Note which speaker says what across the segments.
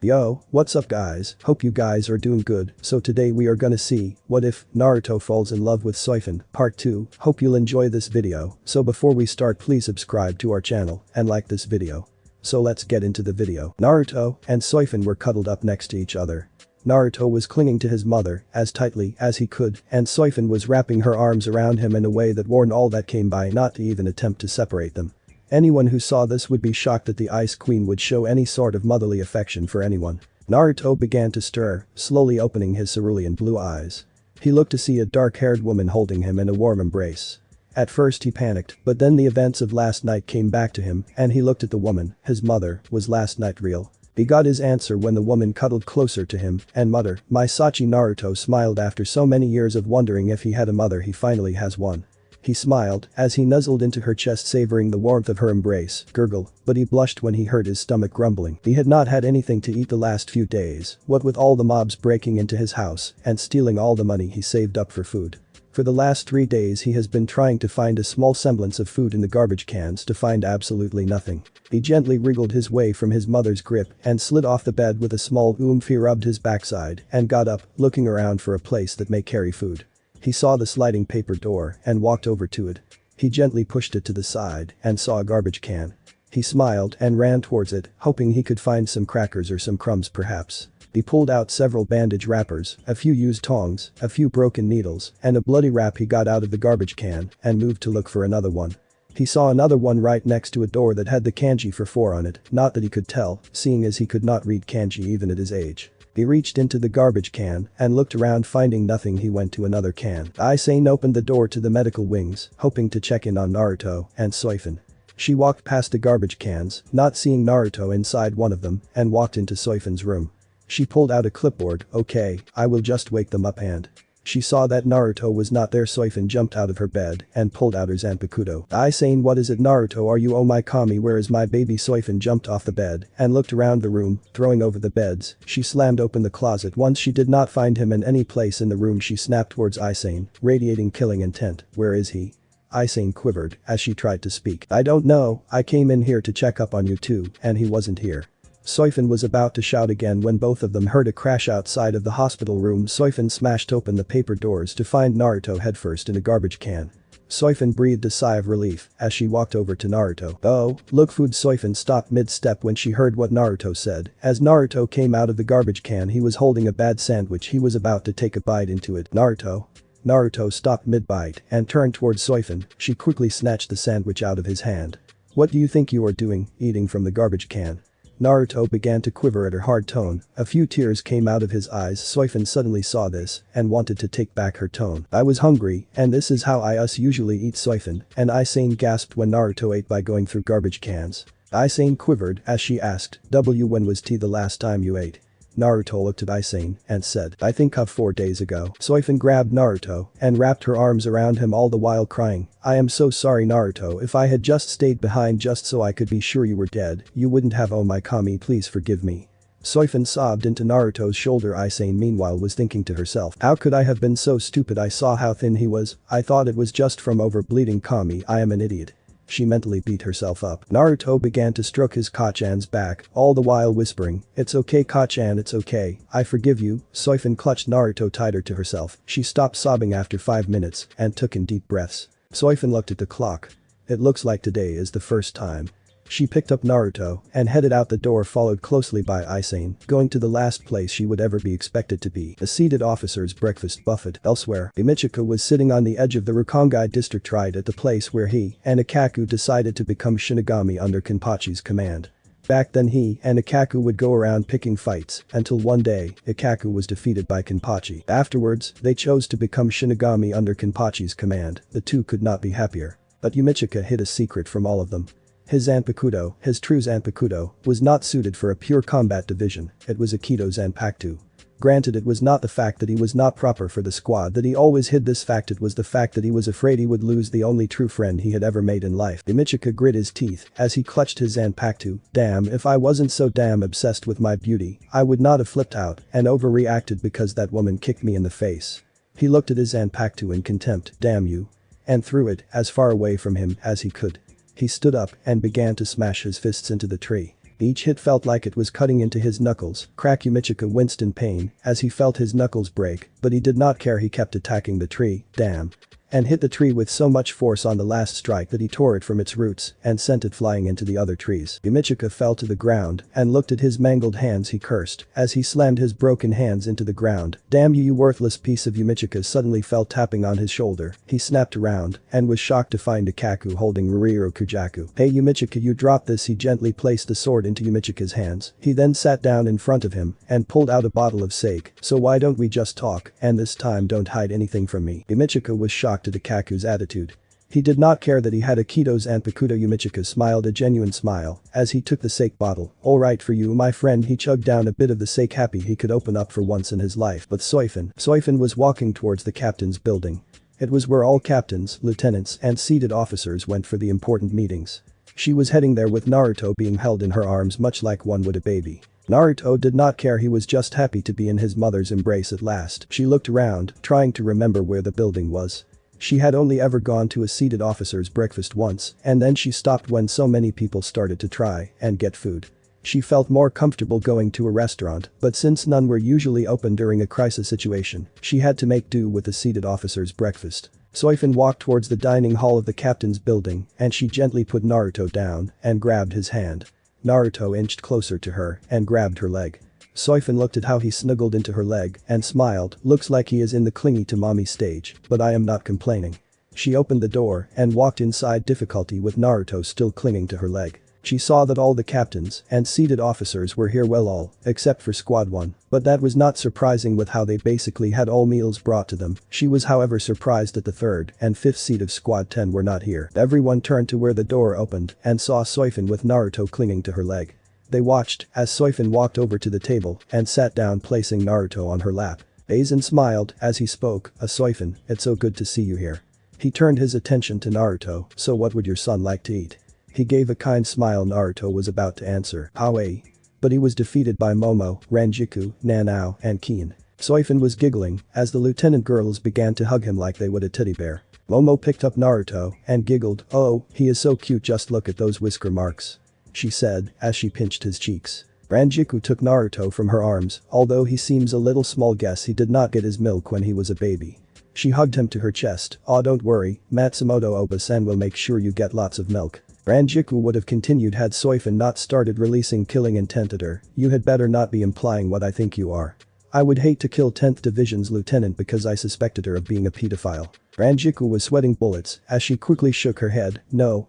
Speaker 1: Yo, what's up guys, hope you guys are doing good. So today we are gonna see, what if Naruto falls in love with Soifon, part 2, hope you'll enjoy this video. So before we start please subscribe to our channel and like this video. So let's get into the video. Naruto and Soifon were cuddled up next to each other. Naruto was clinging to his mother as tightly as he could and Soifon was wrapping her arms around him in a way that warned all that came by not to even attempt to separate them. Anyone who saw this would be shocked that the Ice Queen would show any sort of motherly affection for anyone. Naruto began to stir, slowly opening his cerulean blue eyes. He looked to see a dark-haired woman holding him in a warm embrace. At first he panicked, but then the events of last night came back to him and he looked at the woman, his mother, was last night real? He got his answer when the woman cuddled closer to him and muttered, "My Sachi." Naruto smiled after so many years of wondering if he had a mother he finally has one. He smiled as he nuzzled into her chest savoring the warmth of her embrace, gurgle, but he blushed when he heard his stomach grumbling. He had not had anything to eat the last few days, what with all the mobs breaking into his house and stealing all the money he saved up for food. For the last 3 days he has been trying to find a small semblance of food in the garbage cans to find absolutely nothing. He gently wriggled his way from his mother's grip and slid off the bed with a small oomph. He rubbed his backside and got up, looking around for a place that may carry food. He saw the sliding paper door and walked over to it. He gently pushed it to the side and saw a garbage can. He smiled and ran towards it, hoping he could find some crackers or some crumbs perhaps. He pulled out several bandage wrappers, a few used tongs, a few broken needles, and a bloody wrap he got out of the garbage can and moved to look for another one. He saw another one right next to a door that had the kanji for 4 on it, not that he could tell, seeing as he could not read kanji even at his age. He reached into the garbage can and looked around. Finding nothing he went to another can. Aizen opened the door to the medical wings, hoping to check in on Naruto and Soifon. She walked past the garbage cans, not seeing Naruto inside one of them, and walked into Soifon's room. She pulled out a clipboard. "Okay, I will just wake them up," and she saw that Naruto was not there. Soifon jumped out of her bed and pulled out her Zanpakuto. Aizen, "What is it, Naruto? Are you? Oh my kami, where is my baby?" Soifon jumped off the bed and looked around the room, throwing over the beds. She slammed open the closet. Once she did not find him in any place in the room, she snapped towards Aizen, radiating killing intent. "Where is he?" Aizen quivered as she tried to speak. "I don't know, I came in here to check up on you too, and he wasn't here." Soifon was about to shout again when both of them heard a crash outside of the hospital room. Soifon smashed open the paper doors to find Naruto headfirst in a garbage can. Soifon breathed a sigh of relief as she walked over to Naruto. "Oh, look, food." Soifon stopped mid-step when she heard what Naruto said. As Naruto came out of the garbage can, he was holding a bad sandwich. He was about to take a bite into it. "Naruto." Naruto stopped mid-bite and turned towards Soifon. She quickly snatched the sandwich out of his hand. "What do you think you are doing, eating from the garbage can?" Naruto began to quiver at her hard tone. A few tears came out of his eyes. Soifon suddenly saw this and wanted to take back her tone. "I was hungry and this is how I usually eat." Soifon and Aizen gasped when Naruto ate by going through garbage cans. Aizen quivered as she asked, "When was tea the last time you ate?" Naruto looked at Aizen and said, "I think of 4 days ago." Soifon grabbed Naruto and wrapped her arms around him, all the while crying, "I am so sorry, Naruto. If I had just stayed behind just so I could be sure you were dead, you wouldn't have. Oh my kami, please forgive me." Soifon sobbed into Naruto's shoulder. Aizen meanwhile was thinking to herself, "How could I have been so stupid? I saw how thin he was. I thought it was just from over-bleeding. Kami, I am an idiot." She mentally beat herself up. Naruto began to stroke his Kachan's back, all the while whispering, "It's okay, Kachan, it's okay. I forgive you." Soifon clutched Naruto tighter to herself. She stopped sobbing after 5 minutes and took in deep breaths. Soifon looked at the clock. It looks like today is the first time. She picked up Naruto and headed out the door, followed closely by Aizen, going to the last place she would ever be expected to be, a seated officer's breakfast buffet. Elsewhere, Michika was sitting on the edge of the Rukongai district, right at the place where he and Ikaku decided to become Shinigami under Kenpachi's command. Back then he and Ikaku would go around picking fights until one day, Ikaku was defeated by Kenpachi. Afterwards, they chose to become Shinigami under Kenpachi's command. The two could not be happier. But Michika hid a secret from all of them. His Zanpakuto, his true Zanpakuto, was not suited for a pure combat division. It was a Kido Zanpakuto. Granted, it was not the fact that he was not proper for the squad that he always hid this fact. It was the fact that he was afraid he would lose the only true friend he had ever made in life. Michika grit his teeth as he clutched his Zanpakuto. "Damn, if I wasn't so damn obsessed with my beauty, I would not have flipped out and overreacted because that woman kicked me in the face." He looked at his Zanpakuto in contempt. "Damn you," and threw it as far away from him as he could. He stood up and began to smash his fists into the tree. Each hit felt like it was cutting into his knuckles. Crack Yumichika winced in pain as he felt his knuckles break, but he did not care. He kept attacking the tree, damn. And hit the tree with so much force on the last strike that he tore it from its roots and sent it flying into the other trees. Yumichika fell to the ground and looked at his mangled hands. He cursed as he slammed his broken hands into the ground. Damn you worthless piece of. Yumichika suddenly felt tapping on his shoulder. He snapped around and was shocked to find Ikaku holding Ruriro Kujaku. Hey Yumichika, you dropped this. He gently placed the sword into Yumichika's hands. He then sat down in front of him and pulled out a bottle of sake. So why don't we just talk, and this time don't hide anything from me. Yumichika was shocked at Ikaku's attitude. He did not care that he had Akito's and Pakuto. Yumichika smiled a genuine smile as he took the sake bottle. Alright for you my friend. He chugged down a bit of the sake, happy he could open up for once in his life. But Soifon was walking towards the captain's building. It was where all captains, lieutenants and seated officers went for the important meetings. She was heading there with Naruto being held in her arms much like one would a baby. Naruto did not care. He was just happy to be in his mother's embrace at last. She looked around, trying to remember where the building was. She had only ever gone to a seated officer's breakfast once, and then she stopped when so many people started to try and get food. She felt more comfortable going to a restaurant, but since none were usually open during a crisis situation, she had to make do with a seated officer's breakfast. Soifon walked towards the dining hall of the captain's building, and she gently put Naruto down and grabbed his hand. Naruto inched closer to her and grabbed her leg. Soifon looked at how he snuggled into her leg and smiled. Looks like he is in the clingy to mommy stage, but I am not complaining. She opened the door and walked inside, difficulty with Naruto still clinging to her leg. She saw that all the captains and seated officers were here, well all, except for Squad 1, but that was not surprising with how they basically had all meals brought to them. She was however surprised that the 3rd and 5th seat of Squad 10 were not here. Everyone turned to where the door opened and saw Soifon with Naruto clinging to her leg. They watched as Soifon walked over to the table and sat down, placing Naruto on her lap. Aizen smiled as he spoke, Soifon, it's so good to see you here. He turned his attention to Naruto, so what would your son like to eat? He gave a kind smile. Naruto was about to answer, Hawaii. But he was defeated by Momo, Ranjiku, Nanao, and Keen. Soifon was giggling as the lieutenant girls began to hug him like they would a teddy bear. Momo picked up Naruto and giggled, oh, he is so cute, just look at those whisker marks, she said as she pinched his cheeks. Ranjiku took Naruto from her arms, although he seems a little small. Guess he did not get his milk when he was a baby. She hugged him to her chest. Oh, don't worry, Matsumoto Oba-san will make sure you get lots of milk. Ranjiku would have continued had Soifon not started releasing killing intent at her. You had better not be implying what I think you are. I would hate to kill 10th Division's lieutenant because I suspected her of being a pedophile. Ranjiku was sweating bullets as she quickly shook her head. No,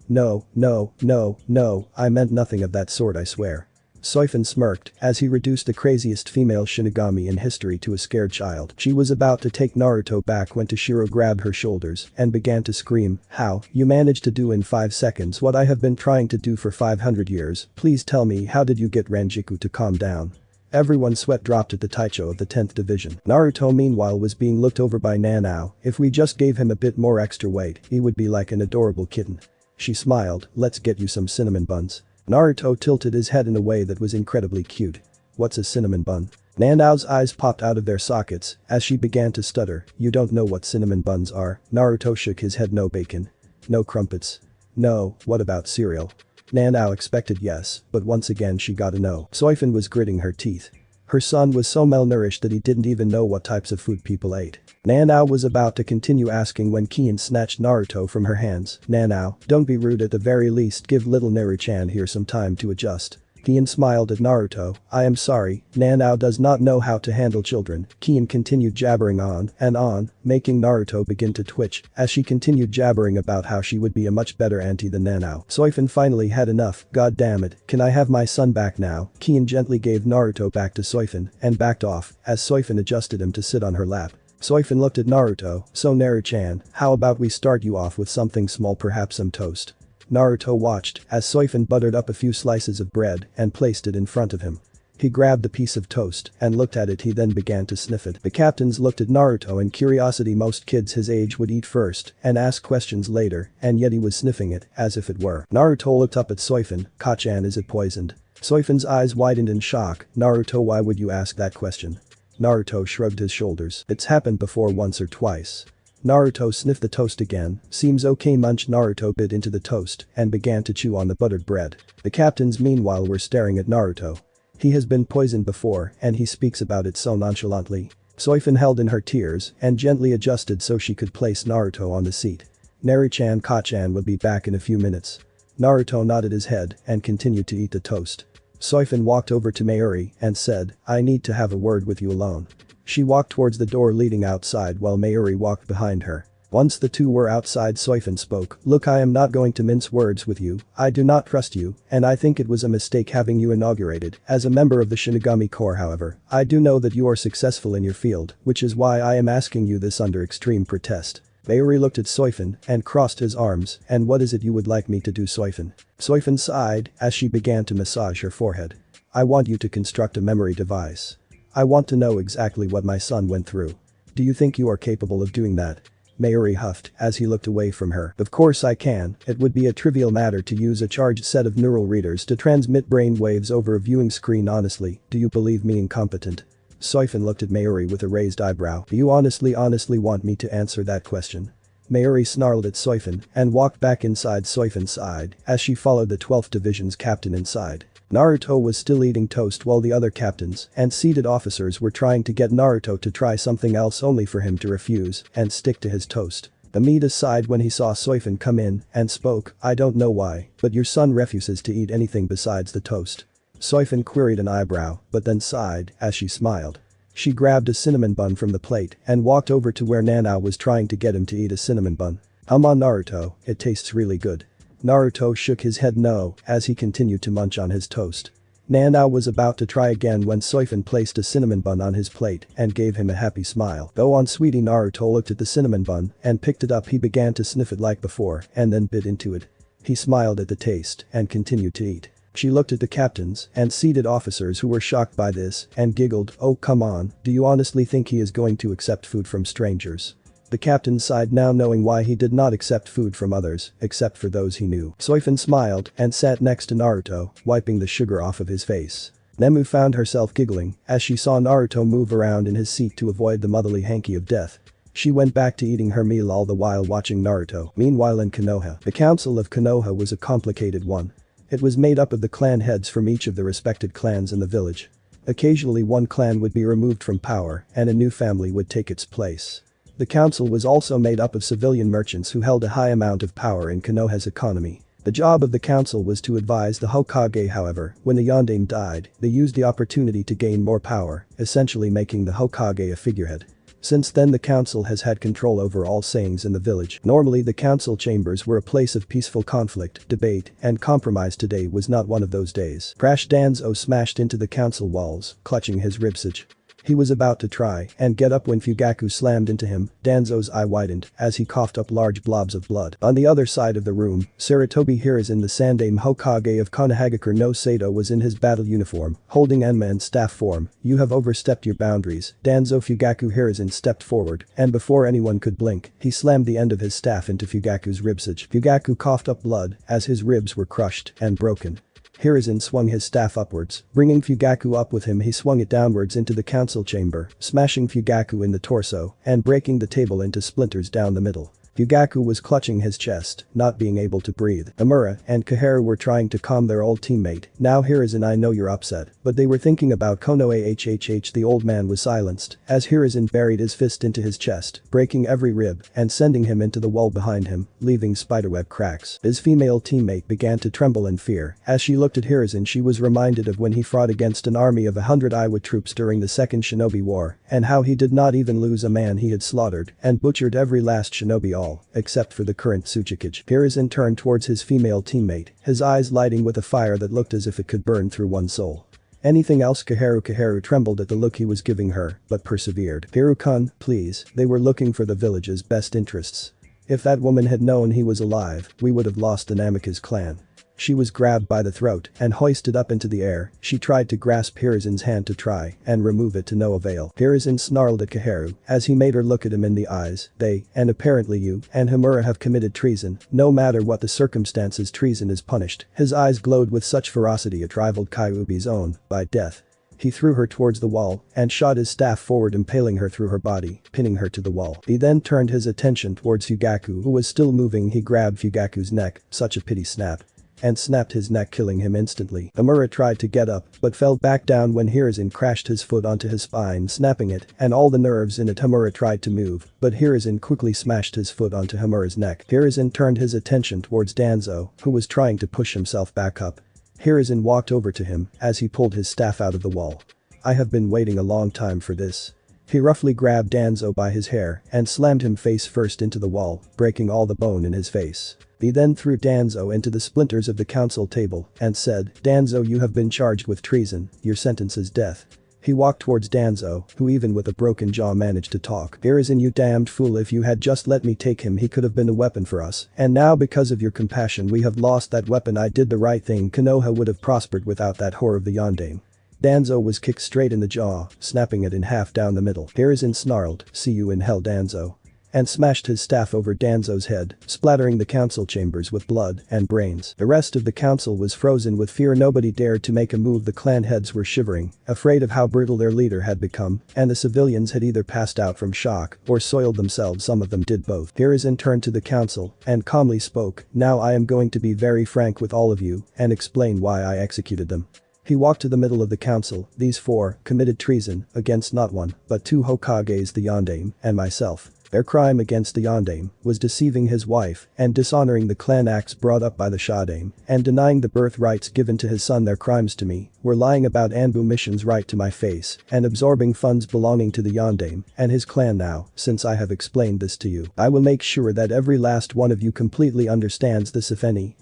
Speaker 1: I meant nothing of that sort, I swear. Soifon smirked as he reduced the craziest female Shinigami in history to a scared child. She was about to take Naruto back when Toshiro grabbed her shoulders and began to scream, how, you managed to do in 5 seconds what I have been trying to do for 500 years, please tell me, how did you get Ranjiku to calm down? Everyone's sweat dropped at the Taicho of the 10th Division. Naruto meanwhile was being looked over by Nanao. If we just gave him a bit more extra weight, he would be like an adorable kitten. She smiled, let's get you some cinnamon buns. Naruto tilted his head in a way that was incredibly cute. What's a cinnamon bun? Nanao's eyes popped out of their sockets as she began to stutter. You don't know what cinnamon buns are? Naruto shook his head. No bacon. No crumpets. No, what about cereal? Nanao expected yes, but once again she got a no. Soifon was gritting her teeth. Her son was so malnourished that he didn't even know what types of food people ate. Nanao was about to continue asking when Kiin snatched Naruto from her hands. Nanao, don't be rude, at the very least give little Naru-chan here some time to adjust. Kiin smiled at Naruto. I am sorry, Nanao does not know how to handle children. Kiin continued jabbering on and on, making Naruto begin to twitch as she continued jabbering about how she would be a much better auntie than Nanao. Soifon finally had enough. God damn it, can I have my son back now? Kiin gently gave Naruto back to Soifon and backed off as Soifon adjusted him to sit on her lap. Soifon looked at Naruto. So Naru-chan, how about we start you off with something small, perhaps some toast? Naruto watched as Soifon buttered up a few slices of bread and placed it in front of him. He grabbed the piece of toast and looked at it. He then began to sniff it. The captains looked at Naruto in curiosity. Most kids his age would eat first and ask questions later, and yet he was sniffing it as if it were. Naruto looked up at Soifon. Kachan, is it poisoned? Soifon's eyes widened in shock. Naruto, why would you ask that question? Naruto shrugged his shoulders. It's happened before once or twice. Naruto sniffed the toast again. Seems okay. Munch. Naruto bit into the toast and began to chew on the buttered bread. The captains meanwhile were staring at Naruto. He has been poisoned before and he speaks about it so nonchalantly. Soifon held in her tears and gently adjusted so she could place Naruto on the seat. Nari-chan Ka-chan would be back in a few minutes. Naruto nodded his head and continued to eat the toast. Soifon walked over to Mayuri and said, I need to have a word with you alone. She walked towards the door leading outside while Mayuri walked behind her. Once the two were outside, Soifon spoke, look, I am not going to mince words with you, I do not trust you, and I think it was a mistake having you inaugurated as a member of the Shinigami Corps. However, I do know that you are successful in your field, which is why I am asking you this under extreme protest. Mayuri looked at Soifon and crossed his arms, and what is it you would like me to do, Soifon? Soifon sighed as she began to massage her forehead. I want you to construct a memory device. I want to know exactly what my son went through. Do you think you are capable of doing that? Mayuri huffed as he looked away from her. Of course I can, it would be a trivial matter to use a charged set of neural readers to transmit brain waves over a viewing screen. Honestly, do you believe me incompetent? Soifon looked at Mayuri with a raised eyebrow. Do you honestly want me to answer that question? Mayuri snarled at Soifon and walked back inside. Soifon sighed as she followed the 12th Division's captain inside. Naruto was still eating toast while the other captains and seated officers were trying to get Naruto to try something else only for him to refuse and stick to his toast. Amida sighed when he saw Soifon come in and spoke, I don't know why, but your son refuses to eat anything besides the toast. Soifon queried an eyebrow, but then sighed as she smiled. She grabbed a cinnamon bun from the plate and walked over to where Nanao was trying to get him to eat a cinnamon bun. On Naruto, it tastes really good. Naruto shook his head no as he continued to munch on his toast. Nanao was about to try again when Soifon placed a cinnamon bun on his plate and gave him a happy smile. Go on, sweetie. Naruto looked at the cinnamon bun and picked it up. He began to sniff it like before and then bit into it. He smiled at the taste and continued to eat. She looked at the captains and seated officers who were shocked by this and giggled, oh come on, do you honestly think he is going to accept food from strangers? The captain sighed now knowing why he did not accept food from others, except for those he knew. Soifon smiled and sat next to Naruto, wiping the sugar off of his face. Nemu found herself giggling as she saw Naruto move around in his seat to avoid the motherly hanky of death. She went back to eating her meal all the while watching Naruto. Meanwhile in Konoha, the council of Konoha was a complicated one. It was made up of the clan heads from each of the respected clans in the village. Occasionally one clan would be removed from power and a new family would take its place. The council was also made up of civilian merchants who held a high amount of power in Konoha's economy. The job of the council was to advise the Hokage. However, when the Yondaime died, they used the opportunity to gain more power, essentially making the Hokage a figurehead. Since then the council has had control over all sayings in the village. Normally the council chambers were a place of peaceful conflict, debate, and compromise. Today was not one of those days. Crash Danzo smashed into the council walls, clutching his ribcage. He was about to try and get up when Fugaku slammed into him. Danzo's eye widened as he coughed up large blobs of blood. On the other side of the room, Sarutobi Hiruzen, the Sandaime Hokage of Konohagakure no Sato, was in his battle uniform, holding Enma in staff form. You have overstepped your boundaries. Danzo. Fugaku Hiruzen stepped forward, and before anyone could blink, he slammed the end of his staff into Fugaku's ribcage. Fugaku coughed up blood as his ribs were crushed and broken. Hiruzen swung his staff upwards, bringing Fugaku up with him. He swung it downwards into the council chamber, smashing Fugaku in the torso and breaking the table into splinters down the middle. Fugaku was clutching his chest, not being able to breathe. Amura and Kaharu were trying to calm their old teammate. Now Hiruzen, I know you're upset, but they were thinking about Konoha. The old man was silenced as Hiruzen buried his fist into his chest, breaking every rib and sending him into the wall behind him, leaving spiderweb cracks. His female teammate began to tremble in fear. As she looked at Hiruzen, she was reminded of when he fought against an army of 100 Iwa troops during the Second Shinobi War, and how he did not even lose a man he had slaughtered and butchered every last shinobi, all except for the current Tsuchikage. Hiruzen turned towards his female teammate, his eyes lighting with a fire that looked as if it could burn through one's soul. Anything else? Kaharu trembled at the look he was giving her, but persevered. Hiru-kun, please, they were looking for the village's best interests. If that woman had known he was alive, we would have lost the Namikaze clan. She was grabbed by the throat and hoisted up into the air. She tried to grasp Hiruzen's hand to try and remove it to no avail. Hiruzen snarled at Kaharu as he made her look at him in the eyes. They, and apparently you, and Homura have committed treason. No matter what the circumstances, treason is punished. His eyes glowed with such ferocity it rivaled Kyuubi's own, by death. He threw her towards the wall and shot his staff forward, impaling her through her body, pinning her to the wall. He then turned his attention towards Fugaku, who was still moving. He grabbed Fugaku's neck, such a pity snap, and snapped his neck, killing him instantly. Amura tried to get up but fell back down when Hiruzen crashed his foot onto his spine, snapping it and all the nerves in it. Hamura tried to move, but Hiruzen quickly smashed his foot onto Hamura's neck. Hiruzen turned his attention towards Danzo, who was trying to push himself back up. Hiruzen walked over to him as he pulled his staff out of the wall. "I have been waiting a long time for this." He roughly grabbed Danzo by his hair and slammed him face first into the wall, breaking all the bone in his face. He then threw Danzo into the splinters of the council table and said, "Danzo, you have been charged with treason, your sentence is death." He walked towards Danzo, who even with a broken jaw managed to talk. "Hiruzen, you damned fool, if you had just let me take him, he could have been a weapon for us. And now because of your compassion we have lost that weapon. I did the right thing. Konoha would have prospered without that whore of the Yondaime." Danzo was kicked straight in the jaw, snapping it in half down the middle. Hiruzen snarled, "See you in hell, Danzo," and smashed his staff over Danzo's head, splattering the council chambers with blood and brains. The rest of the council was frozen with fear. Nobody dared to make a move. The clan heads were shivering, afraid of how brutal their leader had become, and the civilians had either passed out from shock or soiled themselves. Some of them did both. Hiruzen turned to the council and calmly spoke, "Now I am going to be very frank with all of you and explain why I executed them." He walked to the middle of the council. "These four committed treason against not one, but two Hokages, the Yondaime, and myself. Their crime against the Yondaime was deceiving his wife and dishonoring the clan acts brought up by the Shadaime and denying the birthrights given to his son. Their crimes to me were lying about Anbu missions right to my face and absorbing funds belonging to the Yondaime and his clan. Now, since I have explained this to you, I will make sure that every last one of you completely understands this. If any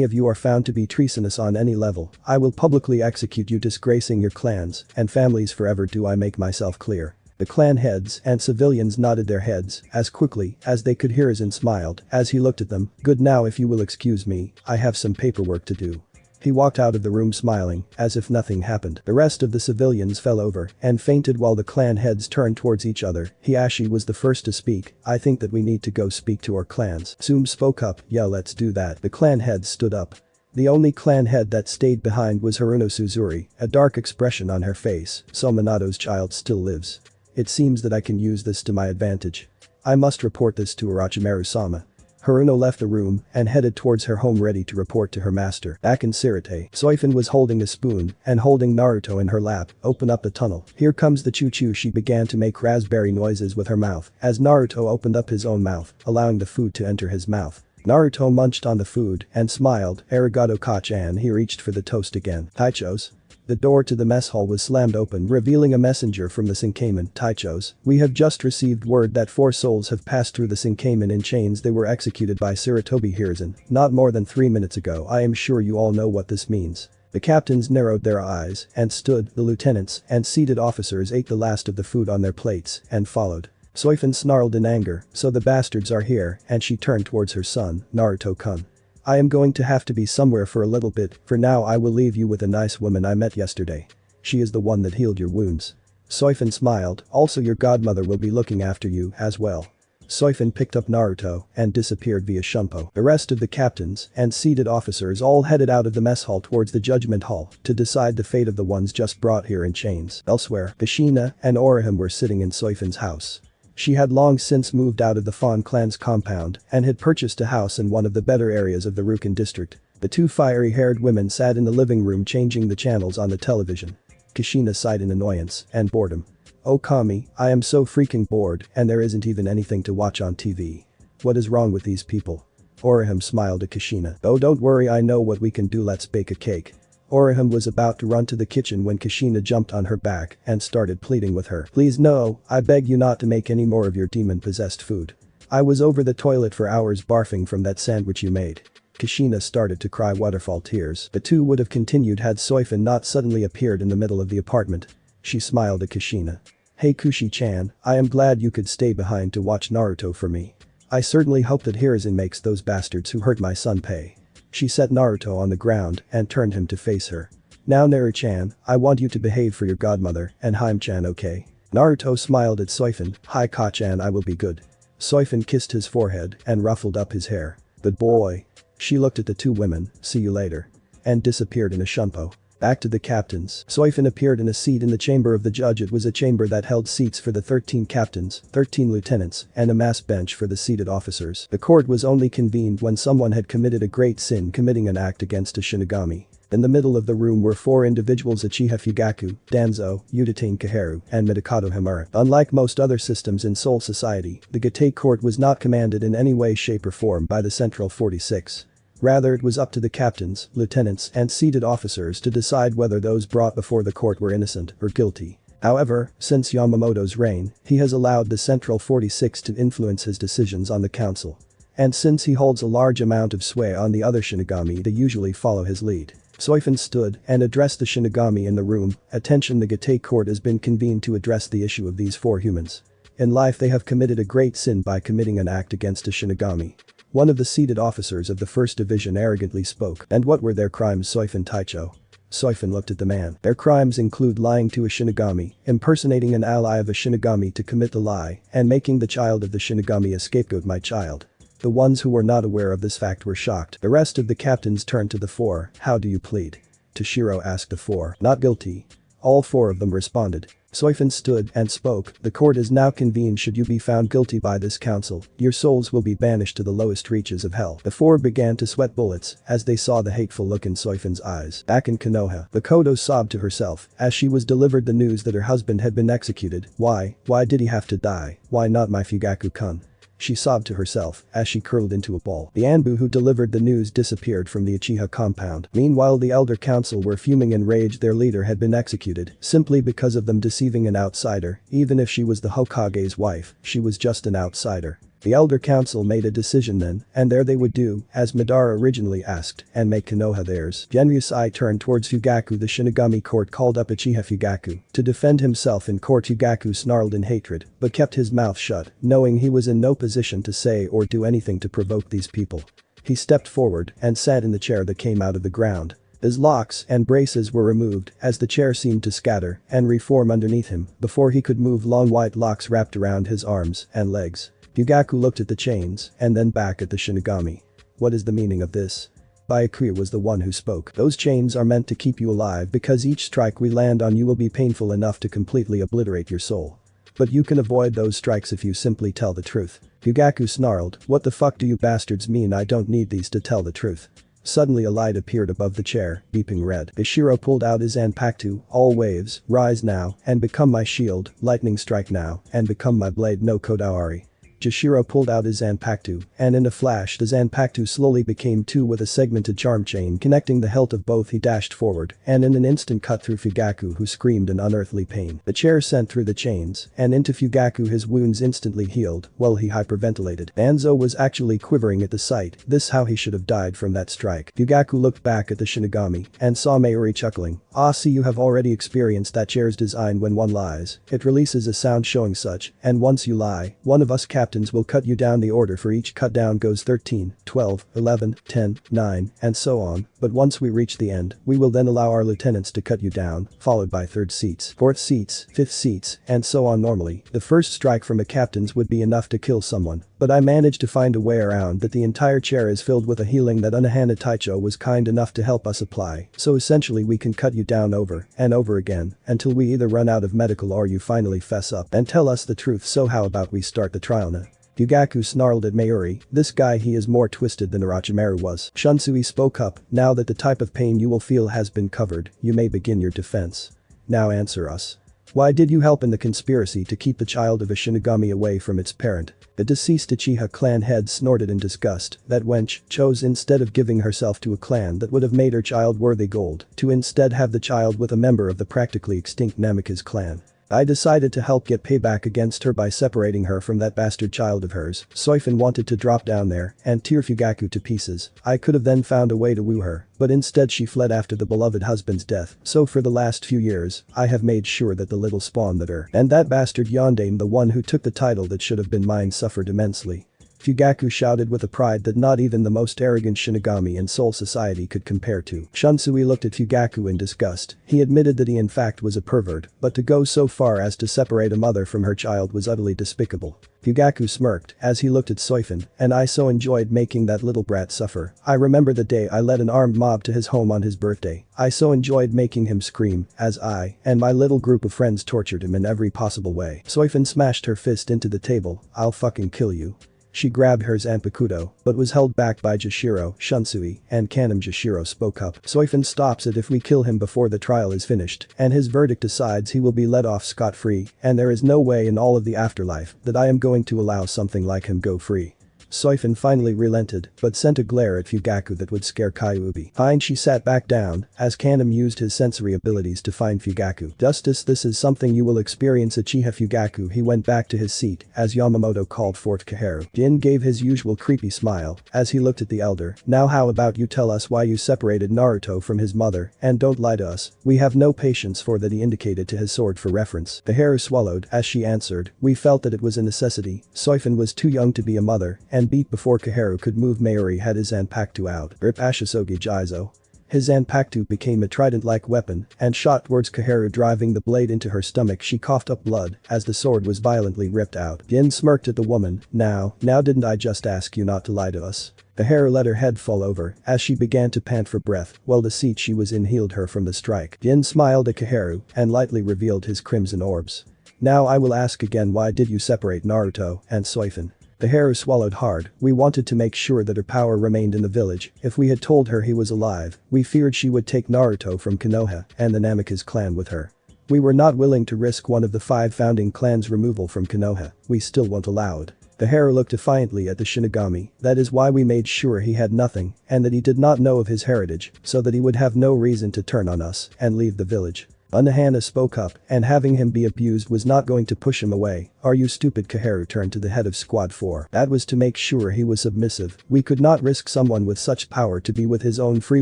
Speaker 1: of you are found to be treasonous on any level, I will publicly execute you, disgracing your clans and families forever. Do I make myself clear?" The clan heads and civilians nodded their heads as quickly as they could. Hiruzen smiled as he looked at them. "Good, now if you will excuse me, I have some paperwork to do." He walked out of the room smiling as if nothing happened. The rest of the civilians fell over and fainted while the clan heads turned towards each other. Hiashi was the first to speak. "I think that we need to go speak to our clans." Sume spoke up. "Yeah, let's do that." The clan heads stood up. The only clan head that stayed behind was Haruno Suzuri, a dark expression on her face. "So Minato's child still lives. It seems that I can use this to my advantage. I must report this to Orochimaru-sama." Haruno left the room and headed towards her home, ready to report to her master. Back in Sirite, Soifon was holding a spoon and holding Naruto in her lap. "Open up the tunnel. Here comes the choo-choo." She began to make raspberry noises with her mouth as Naruto opened up his own mouth, allowing the food to enter his mouth. Naruto munched on the food and smiled. "Arigato, Kachan." He reached for the toast again. "Taichos?" The door to the mess hall was slammed open, revealing a messenger from the Sinkamen. "Taichos, we have just received word that 4 souls have passed through the Sinkamen in chains. They were executed by Sarutobi Hiruzen not more than 3 minutes ago. I am sure you all know what this means." The captains narrowed their eyes and stood. The lieutenants and seated officers ate the last of the food on their plates and followed. Soifon snarled in anger, "So the bastards are here," and she turned towards her son, Naruto-kun. "I am going to have to be somewhere for a little bit. For now I will leave you with a nice woman I met yesterday. She is the one that healed your wounds." Soifon smiled. "Also your godmother will be looking after you as well." Soifon picked up Naruto and disappeared via Shunpo. The rest of the captains and seated officers all headed out of the mess hall towards the judgment hall to decide the fate of the ones just brought here in chains. Elsewhere, Kushina and Orihime were sitting in Soifon's house. She had long since moved out of the Fawn clan's compound and had purchased a house in one of the better areas of the Rukin district. The two fiery-haired women sat in the living room changing the channels on the television. Kushina sighed in annoyance and boredom. "Oh Kami, I am so freaking bored and there isn't even anything to watch on TV. What is wrong with these people?" Orihime smiled at Kushina. "Oh, don't worry, I know what we can do. Let's bake a cake." Orihime was about to run to the kitchen when Kushina jumped on her back and started pleading with her. "Please no, I beg you not to make any more of your demon-possessed food. I was over the toilet for hours barfing from that sandwich you made." Kushina started to cry waterfall tears. The two would have continued had Soifon not suddenly appeared in the middle of the apartment. She smiled at Kushina. "Hey Kushi-chan, I am glad you could stay behind to watch Naruto for me. I certainly hope that Hiruzen makes those bastards who hurt my son pay." She set Naruto on the ground and turned him to face her. "Now Naru-chan, I want you to behave for your godmother and Haim-chan, okay?" Naruto smiled at Soifon. "Hi Ka-chan, I will be good." Soifon kissed his forehead and ruffled up his hair. "Good boy." She looked at the two women. "See you later." And disappeared in a shunpo. Back to the captains. Soifon appeared in a seat in the chamber of the judge. It was a chamber that held seats for the 13 captains, 13 lieutenants, and a mass bench for the seated officers. The court was only convened when someone had committed a great sin, committing an act against a Shinigami. In the middle of the room were 4 individuals: Uchiha Fugaku, Danzo, Udatain Kaharu, and Midokado Himura. Unlike most other systems in Soul Society, the Gatei court was not commanded in any way, shape or form by the Central 46. Rather, it was up to the captains, lieutenants, and seated officers to decide whether those brought before the court were innocent or guilty. However, since Yamamoto's reign, he has allowed the Central 46 to influence his decisions on the council. And since he holds a large amount of sway on the other Shinigami, they usually follow his lead. Soifon stood and addressed the Shinigami in the room. Attention, the Gatei court has been convened to address the issue of these 4 humans. In life they have committed a great sin by committing an act against a Shinigami. One of the seated officers of the 1st Division arrogantly spoke. And what were their crimes, Soifon Taicho? Soifon looked at the man. Their crimes include lying to a Shinigami, impersonating an ally of a Shinigami to commit the lie, and making the child of the Shinigami a scapegoat. My child. The ones who were not aware of this fact were shocked. The rest of the captains turned to the 4. How do you plead? Toshiro asked the 4. Not guilty. All 4 of them responded. Soifon stood and spoke. The court is now convened. Should you be found guilty by this council, your souls will be banished to the lowest reaches of hell. The 4 began to sweat bullets as they saw the hateful look in Soifon's eyes. Back in Konoha, Makoto sobbed to herself as she was delivered the news that her husband had been executed. Why did he have to die? Why not my Fugaku-kun? She sobbed to herself as she curled into a ball. The Anbu who delivered the news disappeared from the Uchiha compound. Meanwhile, the Elder Council were fuming in rage. Their leader had been executed simply because of them deceiving an outsider. Even if she was the Hokage's wife, she was just an outsider. The Elder Council made a decision then, and there they would do, as Madara originally asked, and make Konoha theirs. Genryusai turned towards Fugaku. The Shinigami court called up Uchiha Fugaku to defend himself in court. Fugaku snarled in hatred, but kept his mouth shut, knowing he was in no position to say or do anything to provoke these people. He stepped forward and sat in the chair that came out of the ground. His locks and braces were removed as the chair seemed to scatter and reform underneath him before he could move. Long white locks wrapped around his arms and legs. Fugaku looked at the chains and then back at the Shinigami. What is the meaning of this? Byakuya was the one who spoke. Those chains are meant to keep you alive because each strike we land on you will be painful enough to completely obliterate your soul. But you can avoid those strikes if you simply tell the truth. Fugaku snarled, what the fuck do you bastards mean? I don't need these to tell the truth. Suddenly a light appeared above the chair, beeping red. Ishiro pulled out his Zanpakuto. All waves, rise now and become my shield, lightning strike now and become my blade no Kodawari. Jashiro pulled out his Zanpakuto, and in a flash the Zanpakuto slowly became 2 with a segmented charm chain connecting the hilt of both. He dashed forward and in an instant cut through Fugaku, who screamed in unearthly pain. The chair sent through the chains and into Fugaku. His wounds instantly healed while he hyperventilated. Danzo was actually quivering at the sight. This how he should have died from that strike. Fugaku looked back at the Shinigami and saw Mayuri chuckling. Ah, see, you have already experienced that chair's design. When one lies, it releases a sound showing such, and once you lie, one of us captains will cut you down. The order for each cut down goes 13, 12, 11, 10, 9, and so on, but once we reach the end, we will then allow our lieutenants to cut you down, followed by 3rd seats, 4th seats, 5th seats, and so on. Normally, the first strike from a captain's would be enough to kill someone, but I managed to find a way around that. The entire chair is filled with a healing that Unohana Taicho was kind enough to help us apply, so essentially we can cut you down over and over again until we either run out of medical or you finally fess up and tell us the truth. So how about we start the trial now? Fugaku snarled at Mayuri. This guy, he is more twisted than Orochimaru was. Shunsui spoke up. Now that the type of pain you will feel has been covered, you may begin your defense. Now answer us. Why did you help in the conspiracy to keep the child of a Shinigami away from its parent? The deceased Uchiha clan head snorted in disgust. That wench chose, instead of giving herself to a clan that would have made her child worthy gold, to instead have the child with a member of the practically extinct Namikaze clan. I decided to help get payback against her by separating her from that bastard child of hers. Soifon wanted to drop down there and tear Fugaku to pieces. I could have then found a way to woo her, but instead she fled after the beloved husband's death. So for the last few years, I have made sure that the little spawn that her and that bastard Yondaime, the one who took the title that should have been mine, suffered immensely. Fugaku shouted with a pride that not even the most arrogant Shinigami in Soul Society could compare to. Shunsui looked at Fugaku in disgust. He admitted that he in fact was a pervert, but to go so far as to separate a mother from her child was utterly despicable. Fugaku smirked as he looked at Soifon, and I so enjoyed making that little brat suffer. I remember the day I led an armed mob to his home on his birthday. I so enjoyed making him scream as I and my little group of friends tortured him in every possible way. Soifon smashed her fist into the table. I'll fucking kill you. She grabbed her Zanpakuto, but was held back by Jashiro, Shunsui, and Kanem. Jashiro spoke up. Soifon stops it if we kill him before the trial is finished, and his verdict decides he will be let off scot-free, and there is no way in all of the afterlife that I am going to allow something like him go free. Soifon finally relented, but sent a glare at Fugaku that would scare Kyuubi. Fine, she sat back down, as Kanem used his sensory abilities to find Fugaku. Justice, this is something you will experience at Chiha. Fugaku. He went back to his seat, as Yamamoto called forth Kaharu. Jin gave his usual creepy smile, as he looked at the elder. Now how about you tell us why you separated Naruto from his mother, and don't lie to us. We have no patience for that. He indicated to his sword for reference. Kaharu swallowed, as she answered, we felt that it was a necessity. Soifon was too young to be a mother, and beat before Kaharu could move. Mayuri had his Zanpakuto out. Rip Ashisogi Jizo. His Zanpakuto became a trident-like weapon and shot towards Kaharu, driving the blade into her stomach. She coughed up blood as the sword was violently ripped out. Jin smirked at the woman. Now didn't I just ask you not to lie to us? Kaharu let her head fall over as she began to pant for breath while the seat she was in healed her from the strike. Jin smiled at Kaharu and lightly revealed his crimson orbs. Now I will ask again, why did you separate Naruto and Soifon? Kaharu swallowed hard. We wanted to make sure that her power remained in the village. If we had told her he was alive, we feared she would take Naruto from Konoha and the Namikaze clan with her. We were not willing to risk one of the 5 founding clans' removal from Konoha. We still won't allow it. Kaharu looked defiantly at the Shinigami. That is why we made sure he had nothing and that he did not know of his heritage, so that he would have no reason to turn on us and leave the village. Unohana spoke up, and having him be abused was not going to push him away. Are you stupid? Kaharu turned to the head of Squad 4. That was to make sure he was submissive. We could not risk someone with such power to be with his own free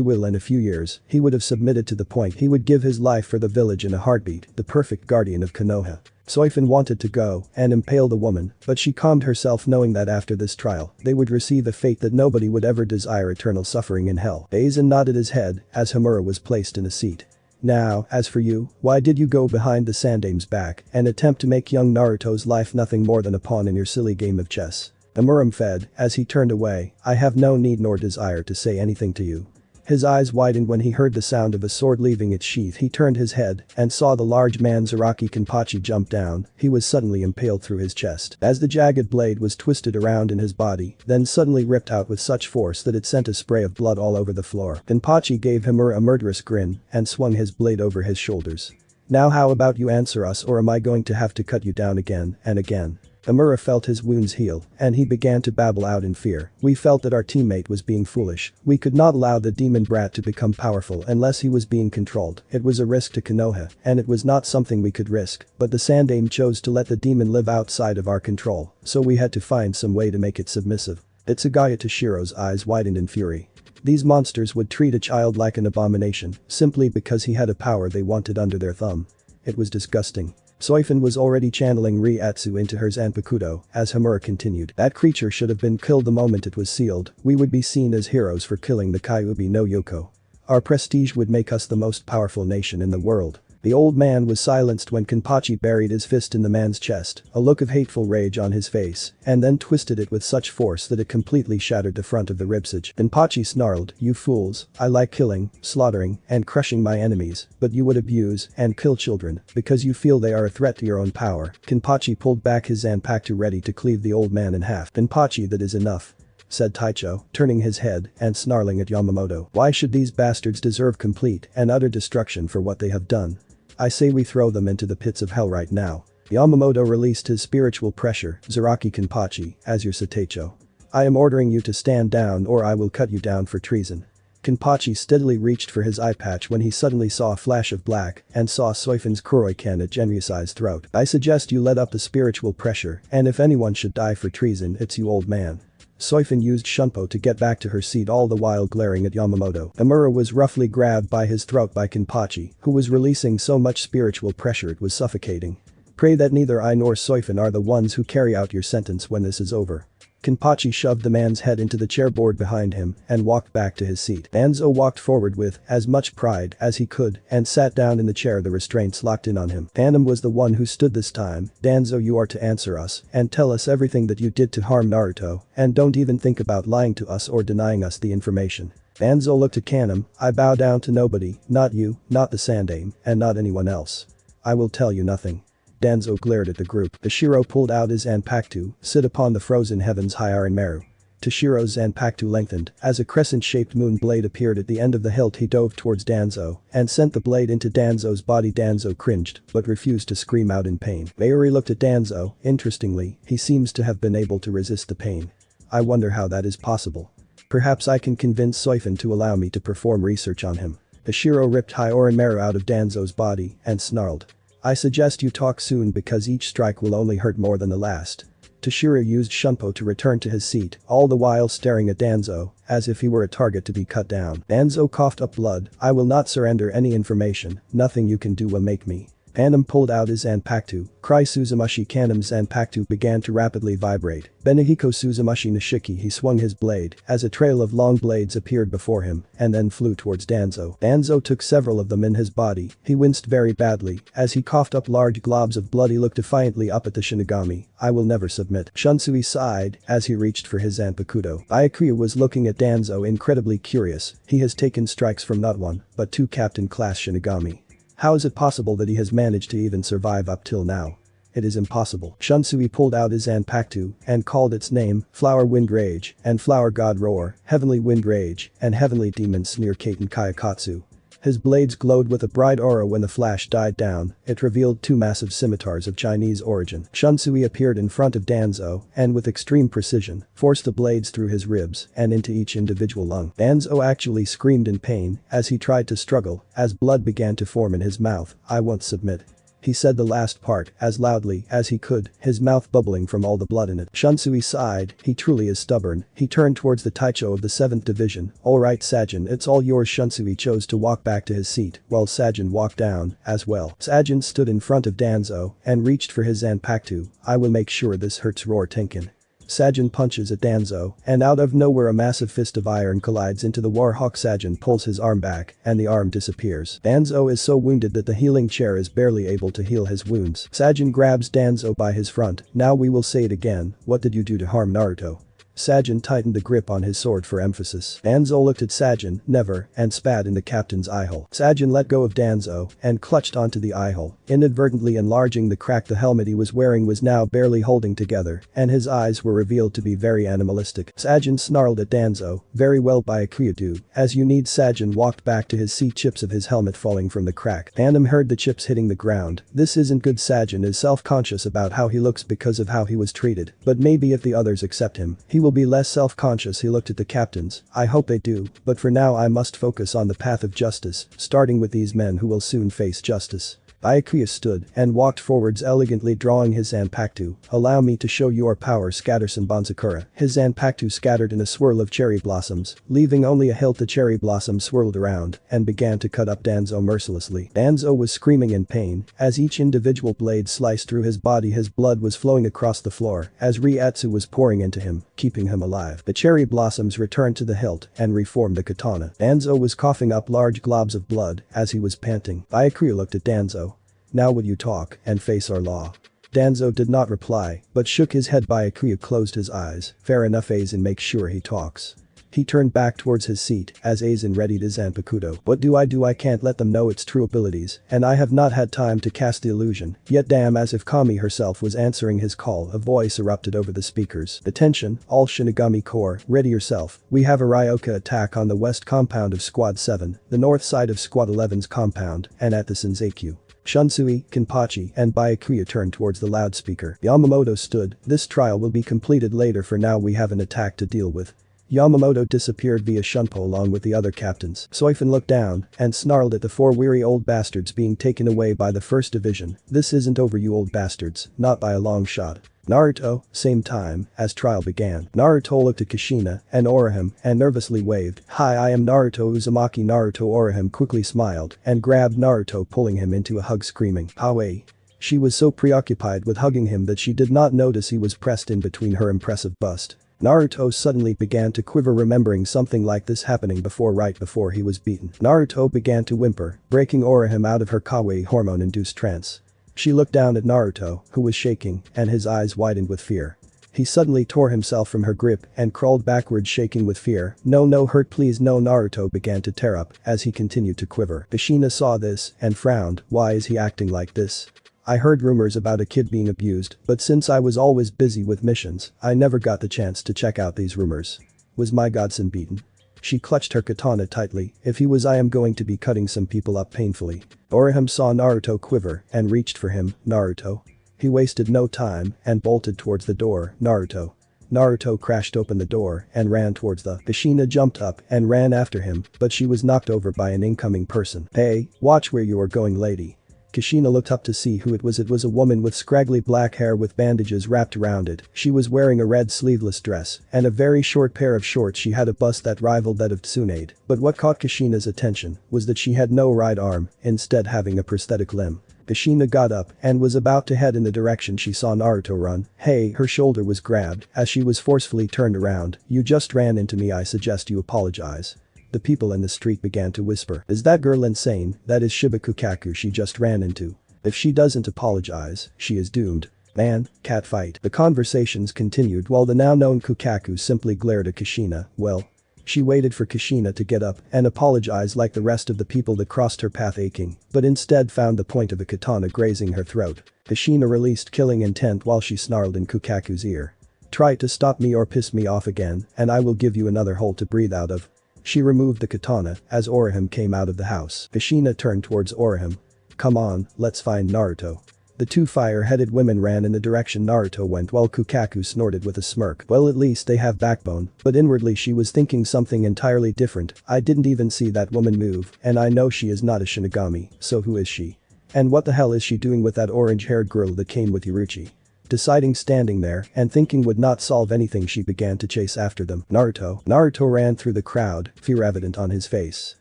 Speaker 1: will. In a few years, he would have submitted to the point he would give his life for the village in a heartbeat, the perfect guardian of Konoha. Soifon wanted to go and impale the woman, but she calmed herself knowing that after this trial, they would receive a fate that nobody would ever desire: eternal suffering in hell. Aizen nodded his head as Homura was placed in a seat. Now, as for you, why did you go behind the Sandame's back and attempt to make young Naruto's life nothing more than a pawn in your silly game of chess? Homura fed as he turned away. I have no need nor desire to say anything to you. His eyes widened when he heard the sound of a sword leaving its sheath. He turned his head and saw the large man Zaraki Kenpachi jump down. He was suddenly impaled through his chest as the jagged blade was twisted around in his body, then suddenly ripped out with such force that it sent a spray of blood all over the floor. Kenpachi gave Homura a murderous grin and swung his blade over his shoulders. Now how about you answer us, or am I going to have to cut you down again and again? Homura felt his wounds heal, and he began to babble out in fear. We felt that our teammate was being foolish. We could not allow the demon brat to become powerful unless he was being controlled. It was a risk to Konoha, and it was not something we could risk, but the Sandame chose to let the demon live outside of our control, so we had to find some way to make it submissive. Itsugaya Toshiro's eyes widened in fury. These monsters would treat a child like an abomination, simply because he had a power they wanted under their thumb. It was disgusting. Soifon was already channeling Riatsu into her Zanpakuto as Homura continued. That creature should have been killed the moment it was sealed. We would be seen as heroes for killing the Kyuubi no Yoko. Our prestige would make us the most powerful nation in the world. The old man was silenced when Kenpachi buried his fist in the man's chest, a look of hateful rage on his face, and then twisted it with such force that it completely shattered the front of the ribcage. Kenpachi snarled, you fools, I like killing, slaughtering, and crushing my enemies, but you would abuse and kill children because you feel they are a threat to your own power. Kenpachi pulled back his Zanpakuto ready to cleave the old man in half. Kenpachi, that is enough, said Taicho, turning his head and snarling at Yamamoto. Why should these bastards deserve complete and utter destruction for what they have done? I say we throw them into the pits of hell right now. Yamamoto released his spiritual pressure. Zaraki Kenpachi, as your Sateicho. I am ordering you to stand down or I will cut you down for treason. Kenpachi steadily reached for his eye patch when he suddenly saw a flash of black and saw Soifon's Kuroikan at Genyusai's throat. I suggest you let up the spiritual pressure, and if anyone should die for treason, it's you, old man. Soifon used Shunpo to get back to her seat, all the while glaring at Yamamoto. Homura was roughly grabbed by his throat by Kenpachi, who was releasing so much spiritual pressure it was suffocating. Pray that neither I nor Soifon are the ones who carry out your sentence when this is over. Kenpachi shoved the man's head into the chairboard behind him and walked back to his seat. Danzo walked forward with as much pride as he could and sat down in the chair, the restraints locked in on him. Phantom was the one who stood this time. Danzo, you are to answer us and tell us everything that you did to harm Naruto, and don't even think about lying to us or denying us the information. Danzo looked at Kanem. I bow down to nobody, not you, not the Sandaime, and not anyone else. I will tell you nothing. Danzo glared at the group. Toshiro pulled out his Zanpakuto, sit upon the frozen heavens high Iron Meru. Toshiro's Zanpakuto lengthened as a crescent-shaped moon blade appeared at the end of the hilt. He dove towards Danzo and sent the blade into Danzo's body. Danzo cringed but refused to scream out in pain. Mayuri looked at Danzo. Interestingly, he seems to have been able to resist the pain. I wonder how that is possible. Perhaps I can convince Soifon to allow me to perform research on him. Toshiro ripped Hyorin Meru out of Danzo's body and snarled. I suggest you talk soon because each strike will only hurt more than the last. Toshiro used Shunpo to return to his seat, all the while staring at Danzo, as if he were a target to be cut down. Danzo coughed up blood. I will not surrender any information, nothing you can do will make me. Phantom pulled out his Zanpakuto. Cry Suzumashi. Kanem's Zanpakuto began to rapidly vibrate. Benihiko Suzumashi Nishiki. He swung his blade as a trail of long blades appeared before him and then flew towards Danzo. Danzo took several of them in his body. He winced very badly as he coughed up large globs of blood. He looked defiantly up at the Shinigami. I will never submit. Shunsui sighed as he reached for his Zanpakuto. Byakuya was looking at Danzo, incredibly curious. He has taken strikes from not one, but two captain-class Shinigami. How is it possible that he has managed to even survive up till now? It is impossible. Shunsui pulled out his Zanpakuto and called its name, Flower Wind Rage and Flower God Roar, Heavenly Wind Rage and Heavenly Demon Sneer Kaiten Kayakatsu. His blades glowed with a bright aura. When the flash died down, it revealed two massive scimitars of Chinese origin. Shunsui appeared in front of Danzo and with extreme precision, forced the blades through his ribs and into each individual lung. Danzo actually screamed in pain as he tried to struggle as blood began to form in his mouth. I won't submit. He said the last part as loudly as he could, his mouth bubbling from all the blood in it. Shunsui sighed. He truly is stubborn. He turned towards the Taicho of the 7th Division. Alright Sajin, it's all yours. Shunsui chose to walk back to his seat while Sajin walked down as well. Sajin stood in front of Danzo and reached for his Zanpakuto. I will make sure this hurts. Roar Tenkin. Sajin punches at Danzo, and out of nowhere a massive fist of iron collides into the Warhawk. Sajin pulls his arm back, and the arm disappears. Danzo is so wounded that the healing chair is barely able to heal his wounds. Sajin grabs Danzo by his front. Now we will say it again, what did you do to harm Naruto? Sajin tightened the grip on his sword for emphasis. Danzo looked at Sajin, never, and spat in the captain's eyehole. Sajin let go of Danzo and clutched onto the eyehole, inadvertently enlarging the crack. The helmet he was wearing was now barely holding together, and his eyes were revealed to be very animalistic. Sajin snarled at Danzo, very well Byakuya do, as you need. Sajin walked back to his seat, chips of his helmet falling from the crack. Phantom heard the chips hitting the ground. This isn't good. Sajin is self-conscious about how he looks because of how he was treated, but maybe if the others accept him, he will be less self-conscious. He looked at the captains. I hope they do, but for now I must focus on the path of justice, starting with these men who will soon face justice. Byakuya stood and walked forwards elegantly, drawing his Zanpakuto. Allow me to show your power. Scatter Sanbonzakura. His Zanpakuto scattered in a swirl of cherry blossoms, leaving only a hilt. The cherry blossoms swirled around and began to cut up Danzo mercilessly. Danzo was screaming in pain as each individual blade sliced through his body. His blood was flowing across the floor as Riatsu was pouring into him, keeping him alive. The cherry blossoms returned to the hilt and reformed the katana. Danzo was coughing up large globs of blood as he was panting. Byakuya looked at Danzo. Now will you talk and face our law? Danzo did not reply, but shook his head. Byakuya closed his eyes. Fair enough, Aizen, make sure he talks. He turned back towards his seat as Aizen readied his Zanpakuto. What do? I can't let them know its true abilities, and I have not had time to cast the illusion. Yet damn, as if Kami herself was answering his call, a voice erupted over the speakers. Attention, all Shinigami Corps, ready yourself. We have a Ryoka attack on the west compound of Squad 7, the north side of Squad 11's compound, and at the Senseikyū. Shunsui, Kenpachi, and Byakuya turned towards the loudspeaker. Yamamoto stood. This trial will be completed later. For now we have an attack to deal with. Yamamoto disappeared via Shunpo along with the other captains. Soifon looked down and snarled at the 4 weary old bastards being taken away by the 1st Division. This isn't over, you old bastards, not by a long shot. Naruto, same time as trial began. Naruto looked at Kushina and Orihime and nervously waved. Hi, I am Naruto Uzumaki. Naruto. Orihime quickly smiled and grabbed Naruto, pulling him into a hug, screaming, Howie. She was so preoccupied with hugging him that she did not notice he was pressed in between her impressive bust. Naruto suddenly began to quiver, remembering something like this happening before, right before he was beaten. Naruto began to whimper, breaking Orihime out of her kawaii hormone-induced trance. She looked down at Naruto, who was shaking, and his eyes widened with fear. He suddenly tore himself from her grip and crawled backwards, shaking with fear. No, hurt, please, no. Naruto began to tear up as he continued to quiver. Kushina saw this and frowned. Why is he acting like this? I heard rumors about a kid being abused, but since I was always busy with missions, I never got the chance to check out these rumors. Was my godson beaten? She clutched her katana tightly. If he was, I am going to be cutting some people up painfully. Orihime saw Naruto quiver and reached for him. Naruto. He wasted no time and bolted towards the door. Naruto. Naruto crashed open the door and ran towards the. Kushina jumped up and ran after him, but she was knocked over by an incoming person. Hey, watch where you are going, lady. Kushina looked up to see who it was. It was a woman with scraggly black hair with bandages wrapped around it. She was wearing a red sleeveless dress and a very short pair of shorts. She had a bust that rivaled that of Tsunade, but what caught Kushina's attention was that she had no right arm, instead having a prosthetic limb. Kushina got up and was about to head in the direction she saw Naruto run. Hey, her shoulder was grabbed as she was forcefully turned around. You just ran into me, I suggest you apologize. The people in the street began to whisper. Is that girl insane? That is Shiba Kukaku she just ran into. If she doesn't apologize, she is doomed. Man, cat fight. The conversations continued while the now known Kukaku simply glared at Kushina. Well, she waited for Kushina to get up and apologize like the rest of the people that crossed her path, aching, but instead found the point of a katana grazing her throat. Kushina released killing intent while she snarled in Kukaku's ear. Try to stop me or piss me off again and I will give you another hole to breathe out of. She removed the katana as Orihime came out of the house. Kushina turned towards Orihime. Come on, let's find Naruto. The two fire-headed women ran in the direction Naruto went while Kukaku snorted with a smirk. Well, at least they have backbone, but inwardly she was thinking something entirely different. I didn't even see that woman move, and I know she is not a Shinigami, so who is she? And what the hell is she doing with that orange-haired girl that came with Orochi? Deciding standing there and thinking would not solve anything, she began to chase after them. Naruto ran through the crowd, fear evident on his face.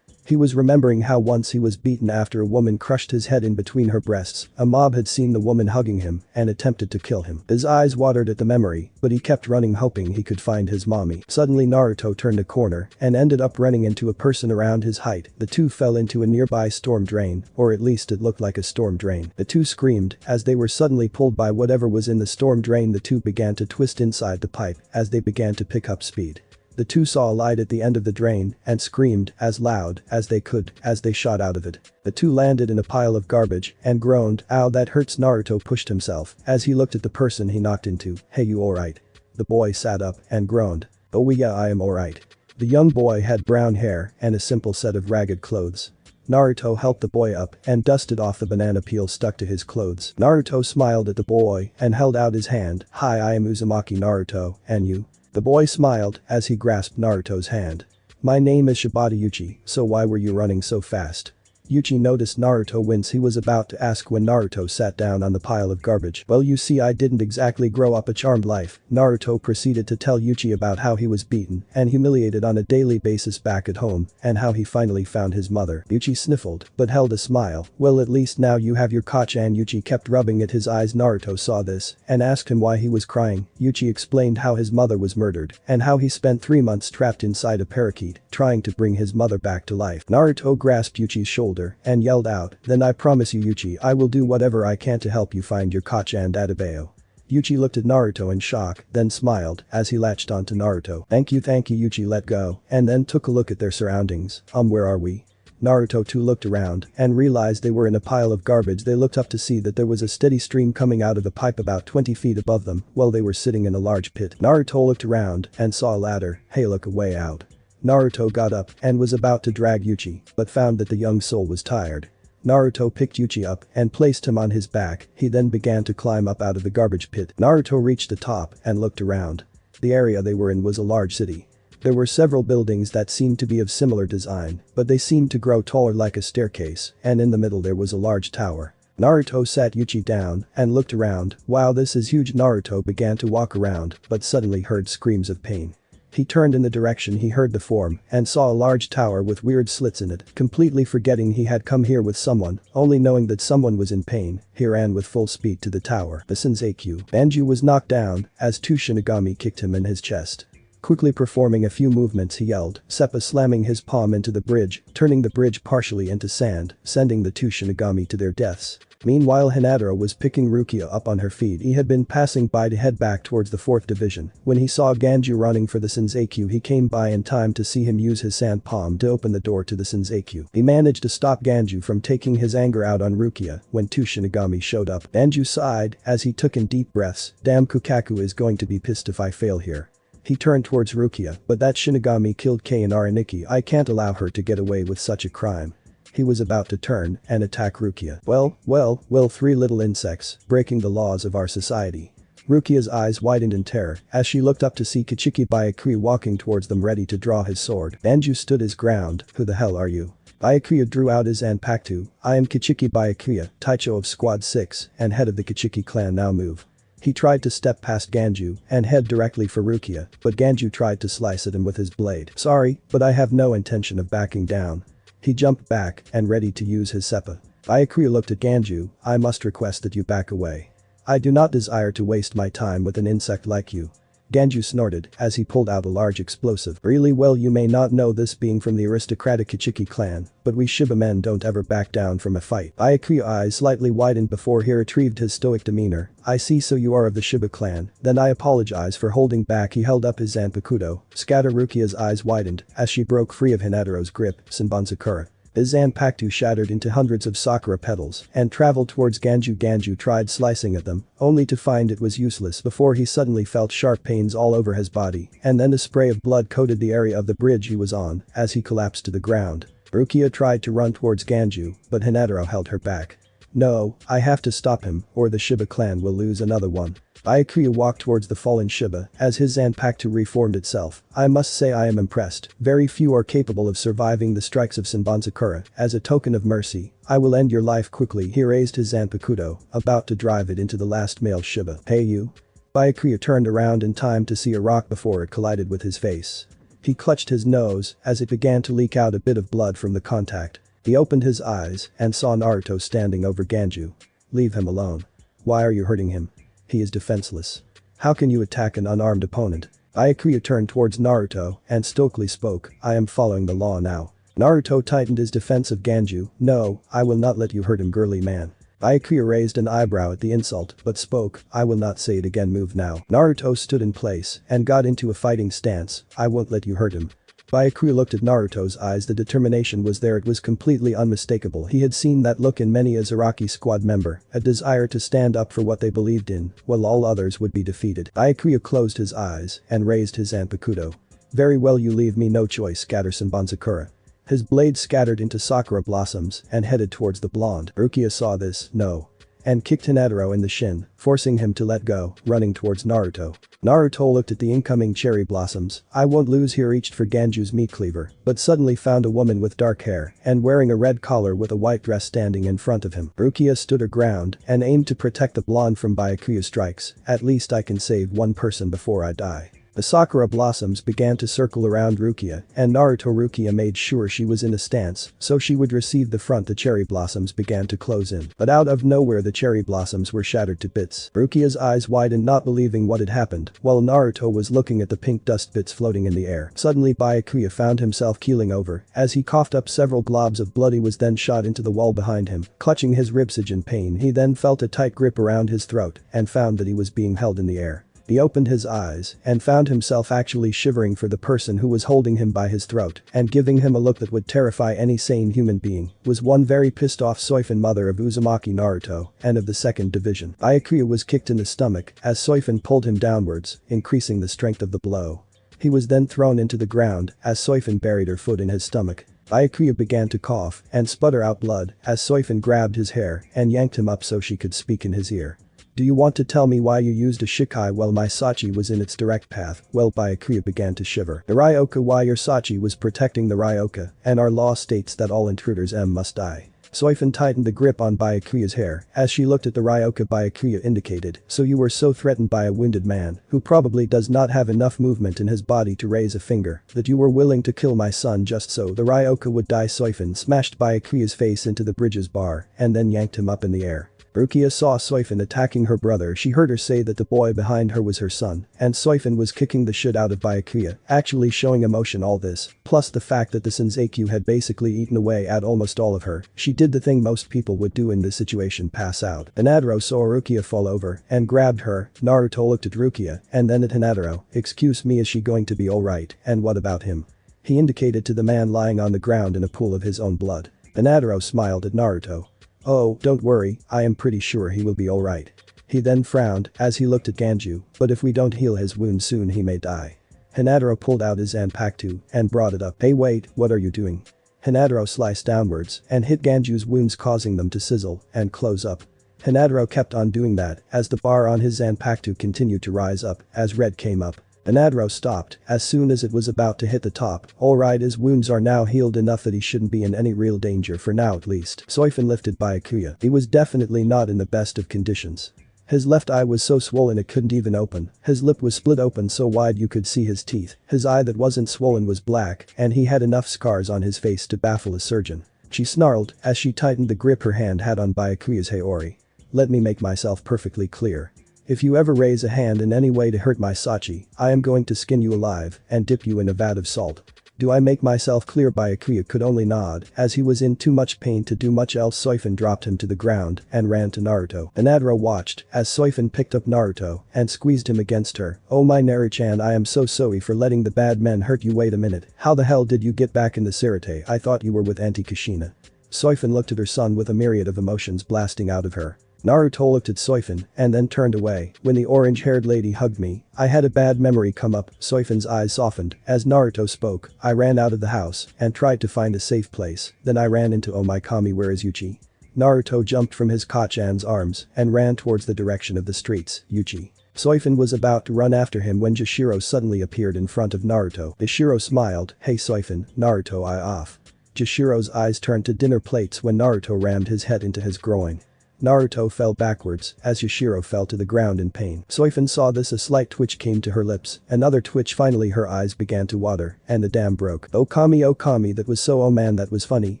Speaker 1: He was remembering how once he was beaten after a woman crushed his head in between her breasts. A mob had seen the woman hugging him and attempted to kill him. His eyes watered at the memory, but he kept running, hoping he could find his mommy. Suddenly Naruto turned a corner and ended up running into a person around his height. The two fell into a nearby storm drain, or at least it looked like a storm drain. The two screamed as they were suddenly pulled by whatever was in the storm drain. The two began to twist inside the pipe as they began to pick up speed. The two saw a light at the end of the drain and screamed as loud as they could as they shot out of it. The two landed in a pile of garbage and groaned. Ow, that hurts. Naruto pushed himself as he looked at the person he knocked into. Hey, you alright? The boy sat up and groaned. Oh yeah, I am alright. The young boy had brown hair and a simple set of ragged clothes. Naruto helped the boy up and dusted off the banana peel stuck to his clothes. Naruto smiled at the boy and held out his hand. Hi, I am Uzumaki Naruto, and you? The boy smiled as he grasped Naruto's hand. My name is Shibata Yuchi, so why were you running so fast? Yuchi noticed Naruto wince. He was about to ask when Naruto sat down on the pile of garbage. Well, you see, I didn't exactly grow up a charmed life. Naruto proceeded to tell Yuchi about how he was beaten and humiliated on a daily basis back at home and how he finally found his mother. Yuchi sniffled but held a smile. Well, at least now you have your Kachan. Yuchi kept rubbing at his eyes. Naruto saw this and asked him why he was crying. Yuchi explained how his mother was murdered and how he spent 3 months trapped inside a parakeet trying to bring his mother back to life. Naruto grasped Yuchi's shoulder and yelled out, then I promise you, Yuchi, I will do whatever I can to help you find your Kachan Adebayo. Yuchi looked at Naruto in shock, then smiled as he latched onto Naruto. Thank you. Yuchi let go and then took a look at their surroundings. Where are we? Naruto too looked around and realized they were in a pile of garbage. They looked up to see that there was a steady stream coming out of a pipe about 20 feet above them while they were sitting in a large pit. Naruto looked around and saw a ladder. Hey, look, a way out. Naruto got up and was about to drag Yuchi, but found that the young soul was tired. Naruto picked Yuchi up and placed him on his back. He then began to climb up out of the garbage pit. Naruto reached the top and looked around. The area they were in was a large city. There were several buildings that seemed to be of similar design, but they seemed to grow taller like a staircase, and in the middle there was a large tower. Naruto sat Yuchi down and looked around. Wow, this is huge. Naruto began to walk around, but suddenly heard screams of pain. He turned in the direction he heard the form and saw a large tower with weird slits in it, completely forgetting he had come here with someone, only knowing that someone was in pain, he ran with full speed to the tower. The Senseikyuu. Banju was knocked down as two Shinigami kicked him in his chest. Quickly performing a few movements he yelled, Seppa slamming his palm into the bridge, turning the bridge partially into sand, sending the two Shinigami to their deaths. Meanwhile Hinataro was picking Rukia up on her feet. He had been passing by to head back towards the 4th division. When he saw Ganju running for the Senseikyuu, he came by in time to see him use his sand palm to open the door to the Senseikyuu. He managed to stop Ganju from taking his anger out on Rukia when two Shinigami showed up. Ganju sighed as he took in deep breaths, damn, Kukaku is going to be pissed if I fail here. He turned towards Rukia, but that Shinigami killed Kei and Araniki. I can't allow her to get away with such a crime. He was about to turn and attack Rukia. Well, three little insects, breaking the laws of our society. Rukia's eyes widened in terror as she looked up to see Kichiki Byakuya walking towards them ready to draw his sword. Banju stood his ground. Who the hell are you? Byakuya drew out his Zanpakuto. I am Kichiki Byakuya, Taicho of Squad 6 and head of the Kichiki clan. Now move. He tried to step past Ganju and head directly for Rukia, but Ganju tried to slice at him with his blade. Sorry, but I have no intention of backing down. He jumped back and ready to use his seppa. Byakuya looked at Ganju. I must request that you back away. I do not desire to waste my time with an insect like you. Ganju snorted as he pulled out a large explosive. Really? Well, you may not know this being from the aristocratic Kichiki clan, but we Shiba men don't ever back down from a fight. Byakuya's eyes slightly widened before he retrieved his stoic demeanor. I see, so you are of the Shiba clan, then I apologize for holding back. He held up his Zanpakuto. Scatter. Rukia's eyes widened as she broke free of Hinataro's grip. Sanbon. His Zanpakuto shattered into hundreds of sakura petals and traveled towards Ganju. Ganju tried slicing at them, only to find it was useless before he suddenly felt sharp pains all over his body, and then a spray of blood coated the area of the bridge he was on as he collapsed to the ground. Rukia tried to run towards Ganju, but Hinataro held her back. No, I have to stop him, or the Shiba clan will lose another one. Byakuya walked towards the fallen Shiba as his Zanpakuto reformed itself. I must say I am impressed. Very few are capable of surviving the strikes of Sanbon. As a token of mercy, I will end your life quickly. He raised his Zanpakuto, about to drive it into the last male Shiba. Hey you. Byakuya turned around in time to see a rock before it collided with his face. He clutched his nose as it began to leak out a bit of blood from the contact. He opened his eyes and saw Naruto standing over Ganju. Leave him alone. Why are you hurting him? He is defenseless. How can you attack an unarmed opponent? Byakuya turned towards Naruto and stoically spoke, I am following the law now. Naruto tightened his defense of Ganju. No, I will not let you hurt him, girly man. Byakuya raised an eyebrow at the insult but spoke, I will not say it again. Move now. Naruto stood in place and got into a fighting stance. I won't let you hurt him. Byakuya looked at Naruto's eyes. The determination was there. It was completely unmistakable. He had seen that look in many a Zaraki squad member, a desire to stand up for what they believed in, while all others would be defeated. Byakuya closed his eyes and raised his Zanpakuto. Very well, you leave me no choice. Scatter. Sanbon. His blade scattered into sakura blossoms and headed towards the blonde. Rukia saw this, no. And kicked Hinataro in the shin, forcing him to let go, running towards Naruto. Naruto looked at the incoming cherry blossoms. I won't lose. He reached for Ganju's meat cleaver, but suddenly found a woman with dark hair and wearing a red collar with a white dress standing in front of him. Rukia stood her ground and aimed to protect the blonde from Byakuya's strikes. At least I can save one person before I die. The sakura blossoms began to circle around Rukia, and Rukia made sure she was in a stance so she would receive the front. The cherry blossoms began to close in, but out of nowhere the cherry blossoms were shattered to bits. Rukia's eyes widened, not believing what had happened, while Naruto was looking at the pink dust bits floating in the air. Suddenly Byakuya found himself keeling over as he coughed up several globs of blood. He was then shot into the wall behind him, clutching his ribcage in pain. He then felt a tight grip around his throat and found that he was being held in the air. He opened his eyes and found himself actually shivering for the person who was holding him by his throat and giving him a look that would terrify any sane human being was one very pissed off Soifon, mother of Uzumaki Naruto and of the 2nd division. Byakuya was kicked in the stomach as Soifon pulled him downwards, increasing the strength of the blow. He was then thrown into the ground as Soifon buried her foot in his stomach. Byakuya began to cough and sputter out blood as Soifon grabbed his hair and yanked him up so she could speak in his ear. Do you want to tell me why you used a shikai while my Sachi was in its direct path? Well, Byakuya began to shiver. The Ryoka, why your Sachi was protecting the Ryoka, and our law states that all intruders must die. Soifon tightened the grip on Byakuya's hair as she looked at the Ryoka Byakuya indicated, so you were so threatened by a wounded man who probably does not have enough movement in his body to raise a finger that you were willing to kill my son just so the Ryoka would die. Soifon smashed Byakuya's face into the bridge's bar and then yanked him up in the air. Rukia saw Soifon attacking her brother. She heard her say that the boy behind her was her son, and Soifon was kicking the shit out of Byakuya, actually showing emotion. All this, plus the fact that the Senseikyuu had basically eaten away at almost all of her, she did the thing most people would do in this situation: pass out. Hinataro saw Rukia fall over and grabbed her. Naruto looked at Rukia and then at Hinataro. Excuse me, is she going to be alright, and what about him? He indicated to the man lying on the ground in a pool of his own blood. Hinataro smiled at Naruto. Oh, don't worry, I am pretty sure he will be alright. He then frowned as he looked at Ganju, but if we don't heal his wound soon he may die. Hinataro pulled out his Zanpakuto and brought it up. Hey wait, what are you doing? Hinataro sliced downwards and hit Ganju's wounds, causing them to sizzle and close up. Hinataro kept on doing that as the bar on his Zanpakuto continued to rise up as red came up. Hinataro stopped as soon as it was about to hit the top. Alright, his wounds are now healed enough that he shouldn't be in any real danger for now at least. Soifon lifted Byakuya. He was definitely not in the best of conditions. His left eye was so swollen it couldn't even open. His lip was split open so wide you could see his teeth. His eye that wasn't swollen was black, and he had enough scars on his face to baffle a surgeon. She snarled as she tightened the grip her hand had on Byakuya's Haori. Let me make myself perfectly clear. If you ever raise a hand in any way to hurt my Sachi, I am going to skin you alive and dip you in a vat of salt. Do I make myself clear? Byakuya could only nod as he was in too much pain to do much else. Soifon dropped him to the ground and ran to Naruto. Hinataro watched as Soifon picked up Naruto and squeezed him against her. Oh my Naru-chan, I am so sorry for letting the bad men hurt you. Wait a minute, how the hell did you get back in the Sirete? I thought you were with Auntie Kushina. Soifon looked at her son with a myriad of emotions blasting out of her. Naruto looked at Soifon and then turned away. When the orange-haired lady hugged me, I had a bad memory come up. Soifon's eyes softened as Naruto spoke. I ran out of the house and tried to find a safe place. Then I ran into Omaikami. Where is Yuchi? Naruto jumped from his Kachan's arms and ran towards the direction of the streets. Yuchi. Soifon was about to run after him when Jashiro suddenly appeared in front of Naruto. Jashiro smiled. Hey Soifon, Naruto, eye off. Jashiro's eyes turned to dinner plates when Naruto rammed his head into his groin. Naruto fell backwards as Yashiro fell to the ground in pain. Soifon saw this. A slight twitch came to her lips, another twitch. Finally her eyes began to water and the dam broke. Okami, that was so, oh man, that was funny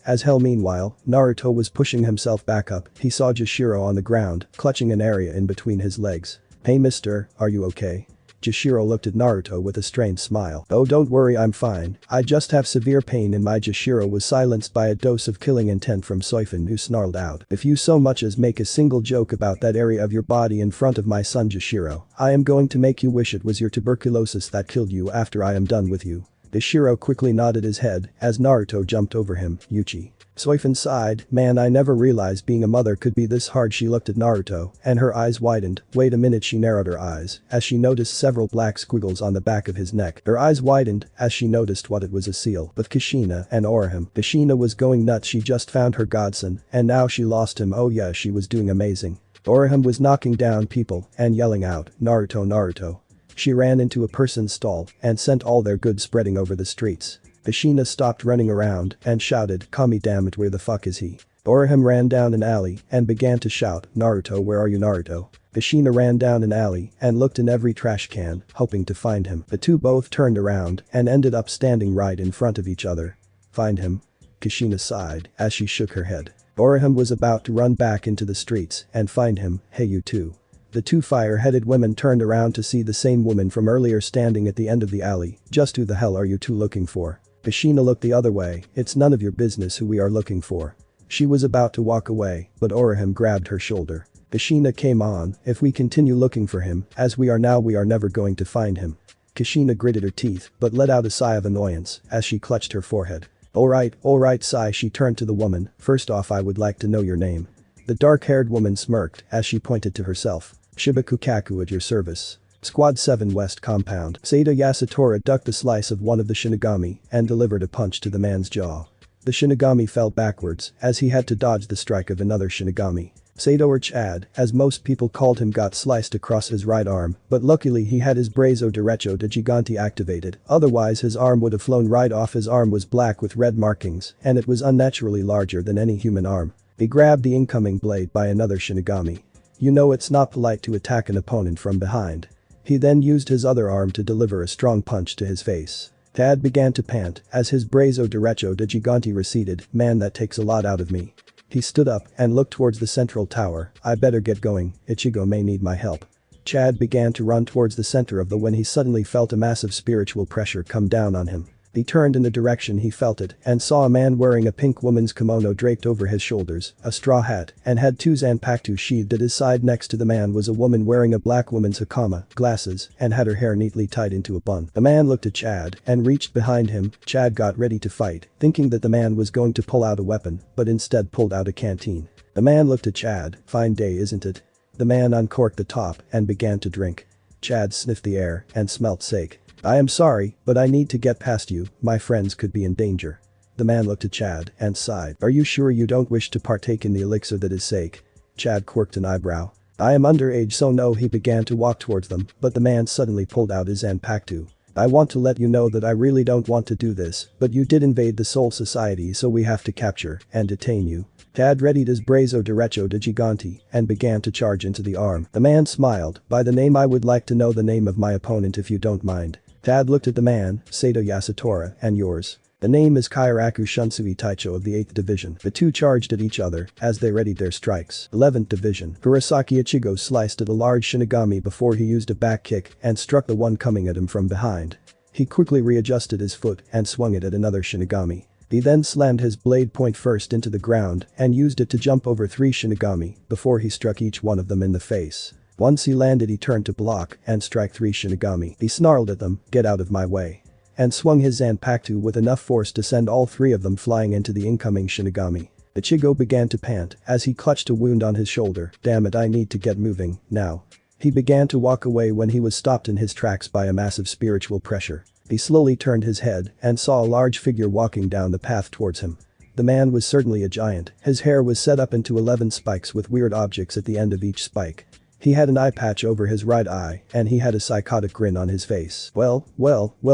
Speaker 1: as hell. Meanwhile, Naruto was pushing himself back up. He saw Jashiro on the ground, clutching an area in between his legs. Hey mister, are you okay? Jashiro looked at Naruto with a strained smile. Oh don't worry, I'm fine, I just have severe pain in my. Jashiro was silenced by a dose of killing intent from Soifon, who snarled out. If you so much as make a single joke about that area of your body in front of my son Jashiro, I am going to make you wish it was your tuberculosis that killed you after I am done with you. Jashiro quickly nodded his head as Naruto jumped over him. Yuchi. Soifon sighed. Man, I never realized being a mother could be this hard. She looked at Naruto and her eyes widened. Wait a minute. She narrowed her eyes as she noticed several black squiggles on the back of his neck. Her eyes widened as she noticed what it was: a seal with Kushina and Orihime. Kushina was going nuts. She just found her godson and now she lost him. Oh yeah, she was doing amazing. Orihime was knocking down people and yelling out, Naruto, Naruto. She ran into a person's stall and sent all their goods spreading over the streets. Kushina stopped running around and shouted, Kami, damn it, where the fuck is he? Orihime ran down an alley and began to shout, Naruto, where are you, Naruto? Kushina ran down an alley and looked in every trash can, hoping to find him. The two both turned around and ended up standing right in front of each other. Find him? Kushina sighed as she shook her head. Orihime was about to run back into the streets and find him. Hey you two. The two fire-headed women turned around to see the same woman from earlier standing at the end of the alley. Just who the hell are you two looking for? Kushina looked the other way. It's none of your business who we are looking for. She was about to walk away, but Orihime grabbed her shoulder. Kushina came on. If we continue looking for him, as we are now, we are never going to find him. Kushina gritted her teeth, but let out a sigh of annoyance as she clutched her forehead. Alright, sigh. She turned to the woman. First off, I would like to know your name. The dark-haired woman smirked as she pointed to herself. Shibakukaku, at your service. Squad 7 West Compound. Sato Yasutora ducked a slice of one of the Shinigami and delivered a punch to the man's jaw. The Shinigami fell backwards as he had to dodge the strike of another Shinigami. Sato or Chad, as most people called him, got sliced across his right arm, but luckily he had his Brazo Derecho de Gigante activated, otherwise his arm would have flown right off. His arm was black with red markings, and it was unnaturally larger than any human arm. He grabbed the incoming blade by another Shinigami. You know it's not polite to attack an opponent from behind. He then used his other arm to deliver a strong punch to his face. Chad began to pant as his Brazo Derecho de Gigante receded. Man, that takes a lot out of me. He stood up and looked towards the central tower. I better get going, Ichigo may need my help. Chad began to run towards the center of the when he suddenly felt a massive spiritual pressure come down on him. He turned in the direction he felt it and saw a man wearing a pink woman's kimono draped over his shoulders, a straw hat, and had two zanpakuto sheathed at his side. Next to the man was a woman wearing a black woman's hakama, glasses, and had her hair neatly tied into a bun. The man looked at Chad and reached behind him. Chad got ready to fight, thinking that the man was going to pull out a weapon, but instead pulled out a canteen. The man looked at Chad. Fine day, isn't it? The man uncorked the top and began to drink. Chad sniffed the air and smelt sake. I am sorry, but I need to get past you, my friends could be in danger. The man looked at Chad and sighed. Are you sure you don't wish to partake in the elixir that is sake? Chad quirked an eyebrow. I am underage, so no. He began to walk towards them, but the man suddenly pulled out his zanpakuto. I want to let you know that I really don't want to do this, but you did invade the Soul Society, so we have to capture and detain you. Chad readied his Brazo Derecho de Gigante and began to charge into the arm. The man smiled. By the name, I would like to know the name of my opponent if you don't mind. Chad looked at the man. Sato Yasutora, and yours? The name is Kairaku Shunsui Taicho of the 8th Division. The two charged at each other as they readied their strikes. 11th Division. Kurosaki Ichigo sliced at a large Shinigami before he used a back kick and struck the one coming at him from behind. He quickly readjusted his foot and swung it at another Shinigami. He then slammed his blade point first into the ground and used it to jump over 3 Shinigami before he struck each one of them in the face. Once he landed, he turned to block and strike 3 Shinigami. He snarled at them, get out of my way, and swung his zanpakuto with enough force to send all 3 of them flying into the incoming Shinigami. Ichigo began to pant as he clutched a wound on his shoulder. Damn it, I need to get moving, now. He began to walk away when he was stopped in his tracks by a massive spiritual pressure. He slowly turned his head and saw a large figure walking down the path towards him. The man was certainly a giant. His hair was set up into 11 spikes with weird objects at the end of each spike. He had an eye patch over his right eye and he had a psychotic grin on his face. Well,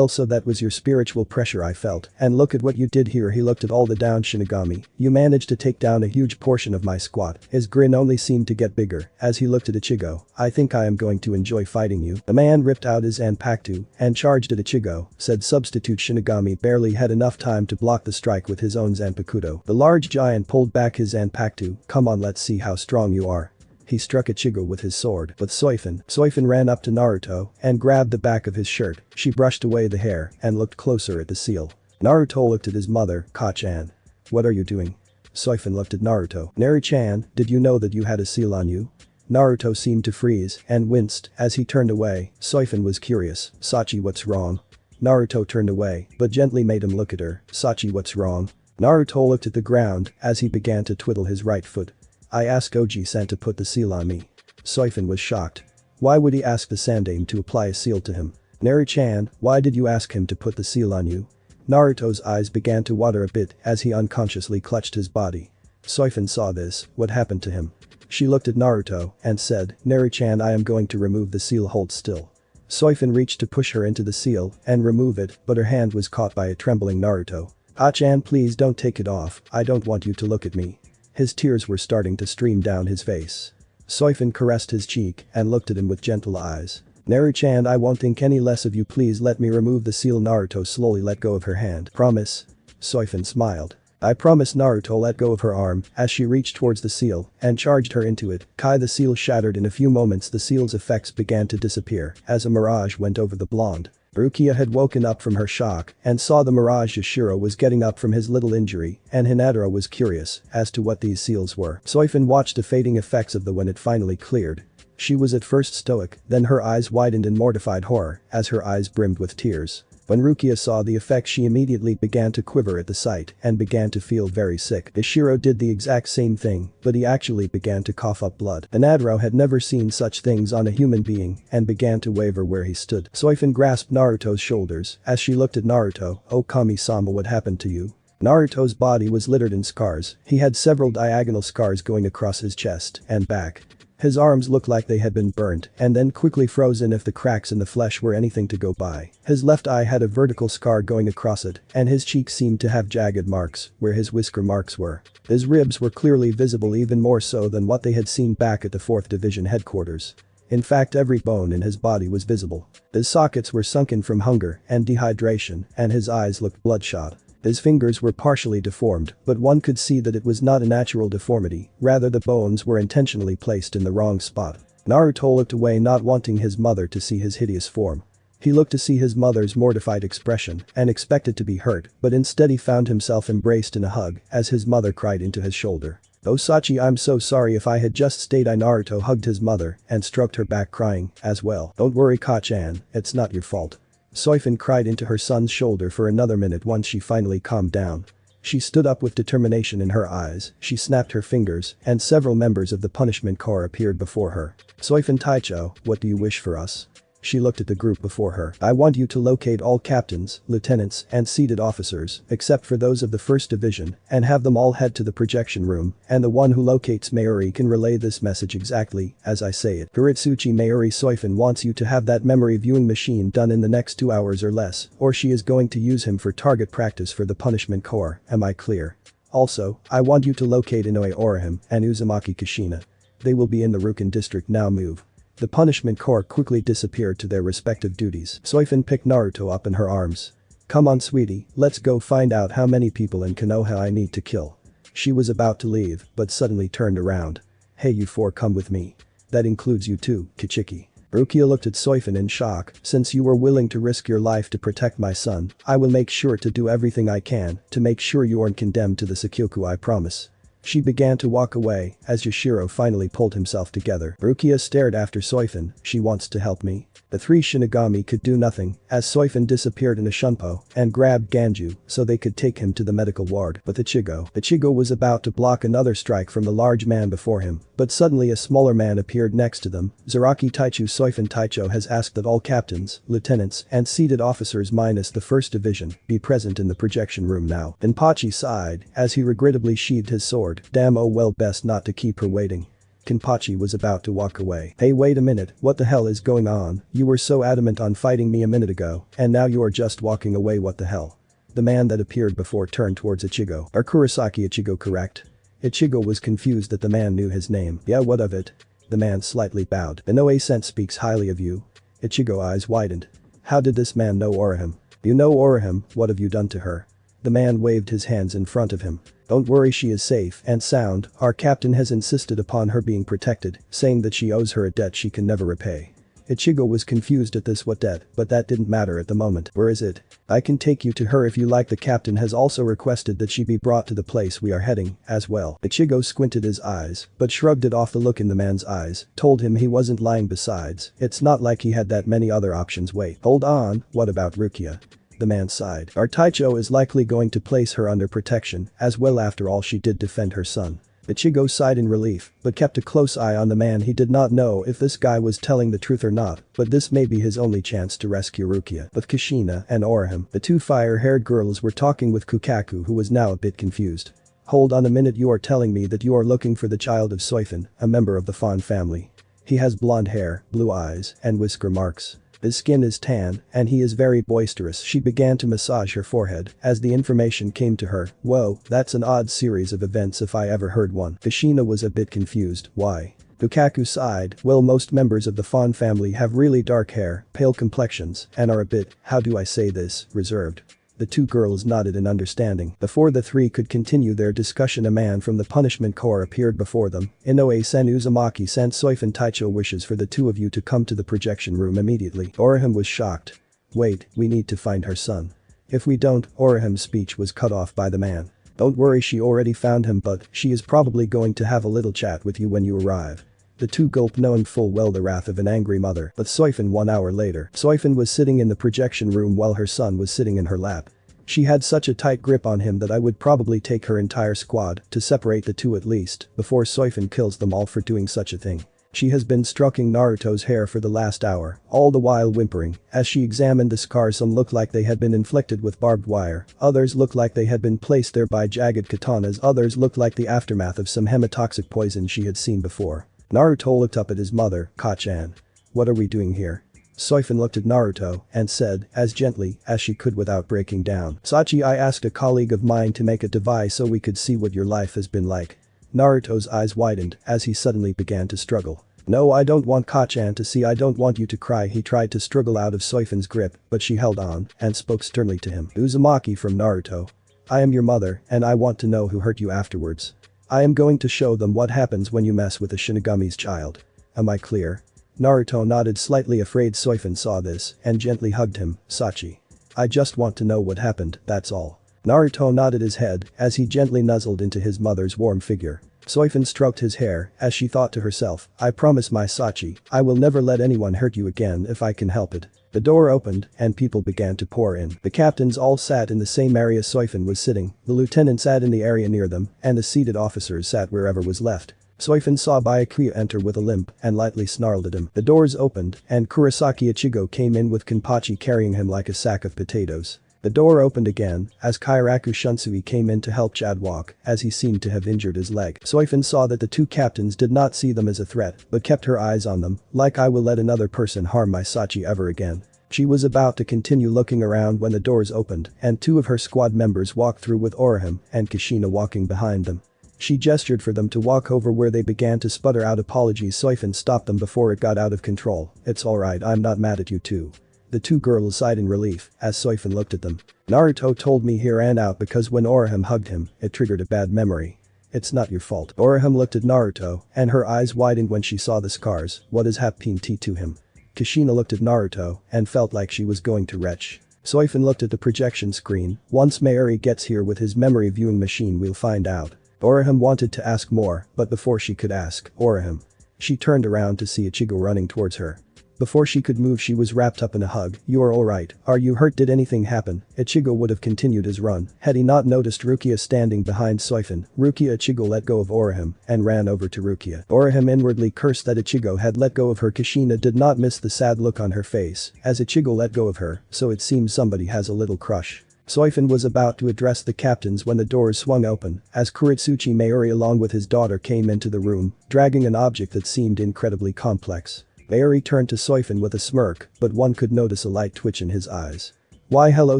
Speaker 1: so that was your spiritual pressure I felt. And look at what you did here. He looked at all the down Shinigami. You managed to take down a huge portion of my squad. His grin only seemed to get bigger as he looked at Ichigo. I think I am going to enjoy fighting you. The man ripped out his zanpakuto and charged at Ichigo. Said substitute Shinigami barely had enough time to block the strike with his own zanpakuto. The large giant pulled back his zanpakuto. Come on, let's see how strong you are. He struck Ichigo with his sword. But Soifon ran up to Naruto and grabbed the back of his shirt. She brushed away the hair and looked closer at the seal. Naruto looked at his mother, Ka-chan. What are you doing? Soifon looked at Naruto. Neri-chan, did you know that you had a seal on you? Naruto seemed to freeze and winced as he turned away. Soifon was curious. Sachi, what's wrong? Naruto turned away but gently made him look at her. Sachi, what's wrong? Naruto looked at the ground as he began to twiddle his right foot. I asked Oji-san to put the seal on me. Soifon was shocked. Why would he ask the Sandaime to apply a seal to him? Neri-chan, why did you ask him to put the seal on you? Naruto's eyes began to water a bit as he unconsciously clutched his body. Soifon saw this. What happened to him? She looked at Naruto and said, Neri-chan, I am going to remove the seal, hold still. Soifon reached to push her into the seal and remove it, but her hand was caught by a trembling Naruto. Ah-chan, please don't take it off, I don't want you to look at me. His tears were starting to stream down his face. Soifon caressed his cheek and looked at him with gentle eyes. Neri-chan, I won't think any less of you, please let me remove the seal. Naruto slowly let go of her hand. Promise? Soifon smiled. I promise. Naruto let go of her arm as she reached towards the seal and charged her into it. The seal shattered in a few moments. The seal's effects began to disappear as a mirage went over the blonde. Rukia had woken up from her shock and saw the mirage. Yashiro was getting up from his little injury and Hinata was curious as to what these seals were. Soifon watched the fading effects of the when it finally cleared. She was at first stoic, then her eyes widened in mortified horror as her eyes brimmed with tears. When Rukia saw the effect, she immediately began to quiver at the sight and began to feel very sick. Ishiro did the exact same thing, but he actually began to cough up blood. Hinata had never seen such things on a human being and began to waver where he stood. Soifon grasped Naruto's shoulders as she looked at Naruto. Oh, Kami-sama, what happened to you? Naruto's body was littered in scars. He had several diagonal scars going across his chest and back. His arms looked like they had been burnt and then quickly frozen if the cracks in the flesh were anything to go by. His left eye had a vertical scar going across it, and his cheek seemed to have jagged marks where his whisker marks were. His ribs were clearly visible, even more so than what they had seen back at the 4th Division headquarters. In fact, every bone in his body was visible. His sockets were sunken from hunger and dehydration, and his eyes looked bloodshot. His fingers were partially deformed, but one could see that it was not a natural deformity, rather the bones were intentionally placed in the wrong spot. Naruto looked away, not wanting his mother to see his hideous form. He looked to see his mother's mortified expression and expected to be hurt, but instead he found himself embraced in a hug as his mother cried into his shoulder. "Oh Sachi, I'm so sorry, if I had just stayed." Naruto hugged his mother and stroked her back, crying as well. "Don't worry Ka-chan, it's not your fault." Soifon cried into her son's shoulder for another minute once she finally calmed down. She stood up with determination in her eyes, she snapped her fingers, and several members of the punishment corps appeared before her. "Soifon Taicho, what do you wish for us?" She looked at the group before her. "I want you to locate all captains, lieutenants, and seated officers, except for those of the 1st Division, and have them all head to the projection room, and the one who locates Mayuri can relay this message exactly as I say it. Kuritsuchi Mayuri, Soifon wants you to have that memory viewing machine done in the next 2 hours or less, or she is going to use him for target practice for the punishment corps, am I clear? Also, I want you to locate Inoue Orihime and Uzumaki Kushina. They will be in the Rukin district now, move." The punishment corps quickly disappeared to their respective duties. Soifon picked Naruto up in her arms. "Come on sweetie, let's go find out how many people in Konoha I need to kill." She was about to leave, but suddenly turned around. "Hey you four, come with me. That includes you too, Kichiki." Rukia looked at Soifon in shock. "Since you were willing to risk your life to protect my son, I will make sure to do everything I can to make sure you aren't condemned to the Sakyoku, I promise." She began to walk away as Yashiro finally pulled himself together. Rukia stared after Soifon. "She wants to help me." The 3 Shinigami could do nothing as Soifon disappeared in a shunpo and grabbed Ganju so they could take him to the medical ward. But Ichigo was about to block another strike from the large man before him, but suddenly a smaller man appeared next to them. "Zaraki Taichu, Soifon Taicho has asked that all captains, lieutenants, and seated officers minus the 1st Division be present in the projection room now." Kenpachi sighed as he regrettably sheathed his sword. "Damn, oh well, best not to keep her waiting." Kenpachi was about to walk away. "Hey wait a minute, what the hell is going on? You were so adamant on fighting me a minute ago, and now you are just walking away, what the hell?" The man that appeared before turned towards Ichigo. "Are Kurosaki Ichigo correct?" Ichigo was confused that the man knew his name. "Yeah, what of it?" The man slightly bowed. "Inoue-sen speaks highly of you." Ichigo eyes widened. How did this man know Orihime? "You know Orihime, what have you done to her?" The man waved his hands in front of him. "Don't worry, she is safe and sound. Our captain has insisted upon her being protected, saying that she owes her a debt she can never repay." Ichigo was confused at this what debt, but that didn't matter at the moment. "Where is it?" "I can take you to her if you like. The captain has also requested that she be brought to the place we are heading, as well." Ichigo squinted his eyes, but shrugged it off. The look in the man's eyes told him he wasn't lying. Besides, it's not like he had that many other options. "Wait, hold on, what about Rukia?" The man sighed. "Our Taicho is likely going to place her under protection as well, after all she did defend her son." Ichigo sighed in relief, but kept a close eye on the man. He did not know if this guy was telling the truth or not, but this may be his only chance to rescue Rukia. With Kushina and Orihime, the 2 fire-haired girls were talking with Kukaku, who was now a bit confused. "Hold on a minute, you are telling me that you are looking for the child of Soifon, a member of the Fon family. He has blonde hair, blue eyes, and whisker marks. His skin is tan, and he is very boisterous." She began to massage her forehead as the information came to her. "Whoa, that's an odd series of events if I ever heard one." Kushina was a bit confused. "Why?" Lukaku sighed. "Well, most members of the Fon family have really dark hair, pale complexions, and are a bit, how do I say this, reserved." The 2 girls nodded in understanding. Before the 3 could continue their discussion, a man from the punishment corps appeared before them. "Inoue-sen, Uzumaki-sen, Soifon Taicho wishes for the 2 of you to come to the projection room immediately." Orihime was shocked. "Wait, we need to find her son. If we don't," Orihime's speech was cut off by the man. "Don't worry, she already found him, but she is probably going to have a little chat with you when you arrive." The 2 gulped, knowing full well the wrath of an angry mother. But Soifon, 1 hour later. Soifon was sitting in the projection room while her son was sitting in her lap. She had such a tight grip on him that I would probably take her entire squad to separate the 2 at least before Soifon kills them all for doing such a thing. She has been stroking Naruto's hair for the last hour, all the while whimpering. As she examined the scars, some looked like they had been inflicted with barbed wire, others looked like they had been placed there by jagged katanas, others looked like the aftermath of some hematoxic poison she had seen before. Naruto looked up at his mother, Kachan. "What are we doing here?" Soifon looked at Naruto and said, as gently as she could without breaking down, "Sachi, I asked a colleague of mine to make a device so we could see what your life has been like." Naruto's eyes widened as he suddenly began to struggle. "No, I don't want Kachan to see, I don't want you to cry." He tried to struggle out of Soifon's grip, but she held on and spoke sternly to him. Uzumaki from Naruto. "I am your mother and I want to know who hurt you afterwards. I am going to show them what happens when you mess with a Shinigami's child. Am I clear?" Naruto nodded, slightly afraid Soifon saw this and gently hugged him. "Sachi. I just want to know what happened, that's all." Naruto nodded his head as he gently nuzzled into his mother's warm figure. Soifon stroked his hair as she thought to herself, "I promise my Sachi, I will never let anyone hurt you again if I can help it." The door opened and people began to pour in. The captains all sat in the same area Soifon was sitting, the lieutenant sat in the area near them, and the seated officers sat wherever was left. Soifon saw Byakuya enter with a limp and lightly snarled at him. The doors opened and Kurosaki Ichigo came in with Kenpachi carrying him like a sack of potatoes. The door opened again as Kairaku Shunsui came in to help Chad walk as he seemed to have injured his leg. Soifon saw that the two captains did not see them as a threat but kept her eyes on them, like, "I will let another person harm my Sachi ever again." She was about to continue looking around when the doors opened and two of her squad members walked through with Orihime and Kushina walking behind them. She gestured for them to walk over where they began to sputter out apologies. Soifon stopped them before it got out of control. "It's alright, I'm not mad at you two." The two girls sighed in relief as Soifon looked at them. "Naruto told me he ran out because when Orihime hugged him, it triggered a bad memory. It's not your fault." Orihime looked at Naruto and her eyes widened when she saw the scars. "What has happened to him?" Kushina looked at Naruto and felt like she was going to retch. Soifon looked at the projection screen. "Once Mayuri gets here with his memory viewing machine, we'll find out." Orihime wanted to ask more, but before she could ask, Orihime. She turned around to see Ichigo running towards her. Before she could move, she was wrapped up in a hug. "You are alright, are you hurt? Did anything happen?" Ichigo would have continued his run had he not noticed Rukia standing behind Soifon. Ichigo let go of Orihime and ran over to Rukia. Orihime inwardly cursed that Ichigo had let go of her. Kushina did not miss the sad look on her face as Ichigo let go of her, so it seems somebody has a little crush. Soifon was about to address the captains when the doors swung open as Kuritsuchi Mayuri along with his daughter came into the room, dragging an object that seemed incredibly complex. Mayuri turned to Soifon with a smirk, but one could notice a light twitch in his eyes. "Why hello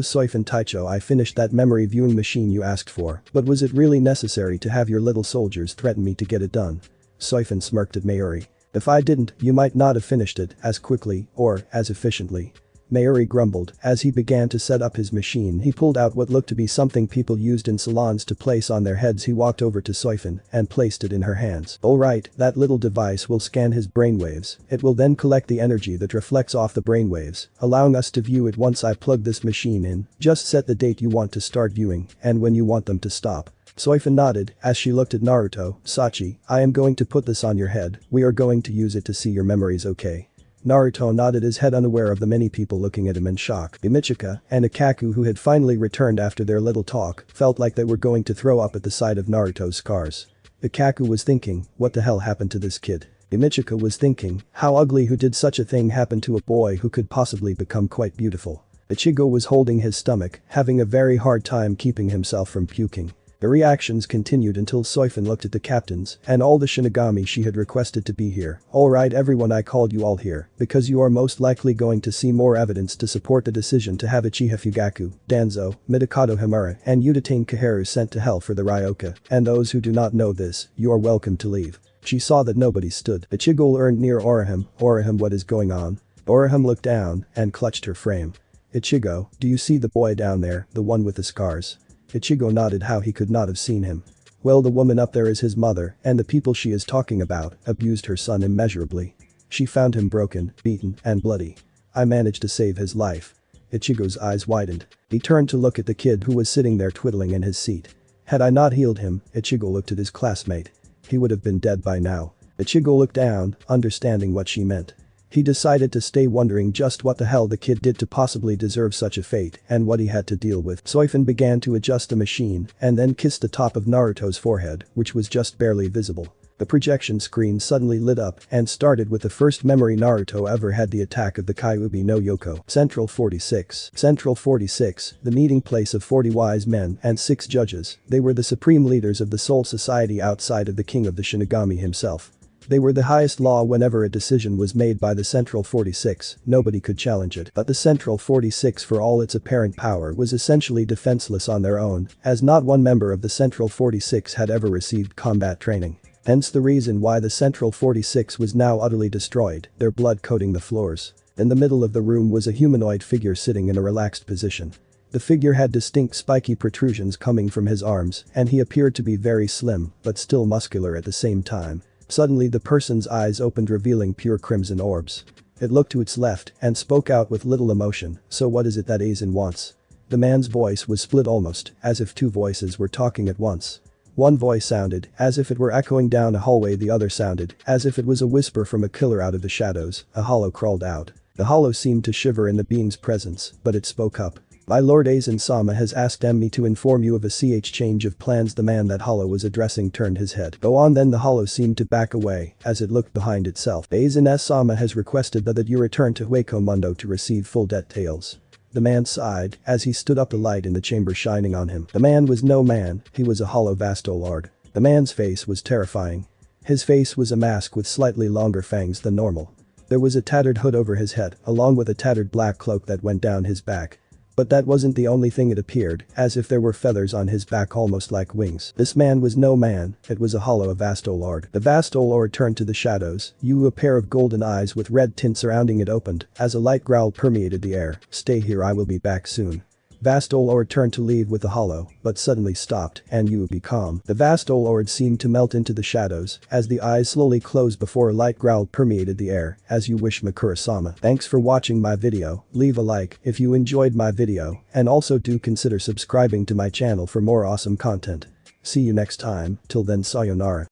Speaker 1: Soifon Taicho, I finished that memory viewing machine you asked for, but was it really necessary to have your little soldiers threaten me to get it done?" Soifon smirked at Mayuri. "If I didn't, you might not have finished it as quickly or as efficiently." Mayuri grumbled as he began to set up his machine. He pulled out what looked to be something people used in salons to place on their heads. He walked over to Soifon and placed it in her hands. "Alright, that little device will scan his brainwaves. It will then collect the energy that reflects off the brainwaves, allowing us to view it. Once I plug this machine in, just set the date you want to start viewing and when you want them to stop." Soifon nodded as she looked at Naruto. "Sachi, I am going to put this on your head. We are going to use it to see your memories, okay?" Naruto nodded his head, unaware of the many people looking at him in shock. Michika and Ikaku, who had finally returned after their little talk, felt like they were going to throw up at the sight of Naruto's scars. Ikaku was thinking, what the hell happened to this kid? Michika was thinking, how ugly, who did such a thing happen to a boy who could possibly become quite beautiful? Ichigo was holding his stomach, having a very hard time keeping himself from puking. The reactions continued until Soifon looked at the captains and all the Shinigami she had requested to be here. "Alright everyone, I called you all here because you are most likely going to see more evidence to support the decision to have Uchiha Fugaku, Danzo, Midokado Himura and Udatane Kaharu sent to hell for the Ryoka, and those who do not know this, you are welcome to leave." She saw that nobody stood. Ichigo earned near Orihime. "Orihime, what is going on?" Orihime looked down and clutched her frame. "Ichigo, do you see the boy down there, the one with the scars?" Ichigo nodded. How he could not have seen him. "Well, the woman up there is his mother, and the people she is talking about abused her son immeasurably. She found him broken, beaten, and bloody. I managed to save his life." Ichigo's eyes widened. He turned to look at the kid who was sitting there twiddling in his seat. "Had I not healed him," Ichigo looked at his classmate, "he would have been dead by now." Ichigo looked down, understanding what she meant. He decided to stay, wondering just what the hell the kid did to possibly deserve such a fate and what he had to deal with. Soifon began to adjust the machine and then kissed the top of Naruto's forehead, which was just barely visible. The projection screen suddenly lit up and started with the first memory Naruto ever had, the attack of the Kyuubi no Yoko. Central 46. Central 46, the meeting place of 40 wise men and 6 judges. They were the supreme leaders of the Soul Society outside of the king of the Shinigami himself. They were the highest law. Whenever a decision was made by the Central 46, nobody could challenge it. But the Central 46, for all its apparent power, was essentially defenseless on their own, as not one member of the Central 46 had ever received combat training. Hence the reason why the Central 46 was now utterly destroyed, their blood coating the floors. In the middle of the room was a humanoid figure sitting in a relaxed position. The figure had distinct spiky protrusions coming from his arms, and he appeared to be very slim, but still muscular at the same time. Suddenly the person's eyes opened, revealing pure crimson orbs. It looked to its left and spoke out with little emotion, "So what is it that Aizen wants?" The man's voice was split, almost as if 2 voices were talking at once. One voice sounded as if it were echoing down a hallway, the other sounded as if it was a whisper from a killer out of the shadows. A hollow crawled out. The hollow seemed to shiver in the being's presence, but it spoke up. "My lord, Aizen-sama has asked me to inform you of a change of plans." The man that hollow was addressing turned his head. Go on. Then the hollow seemed to back away as it looked behind itself. "Aizen-sama has requested that you return to Hueco Mundo to receive full details." The man sighed as he stood up, the light in the chamber shining on him. The man was no man, he was a hollow Vastolord. The man's face was terrifying. His face was a mask with slightly longer fangs than normal. There was a tattered hood over his head, along with a tattered black cloak that went down his back. But that wasn't the only thing. It appeared as if there were feathers on his back, almost like wings. This man was no man, it was a hollow Vastolord. The Vastolord turned to the shadows. A pair of golden eyes with red tint surrounding it opened as a light growl permeated the air. "Stay here, I will be back soon." Vastolord turned to leave with the hollow, but suddenly stopped and be calm. The Vastolord seemed to melt into the shadows as the eyes slowly closed before a light growl permeated the air. "As you wish, Makura-sama." Thanks for watching my video. Leave a like if you enjoyed my video, and also do consider subscribing to my channel for more awesome content. See you next time, till then, sayonara.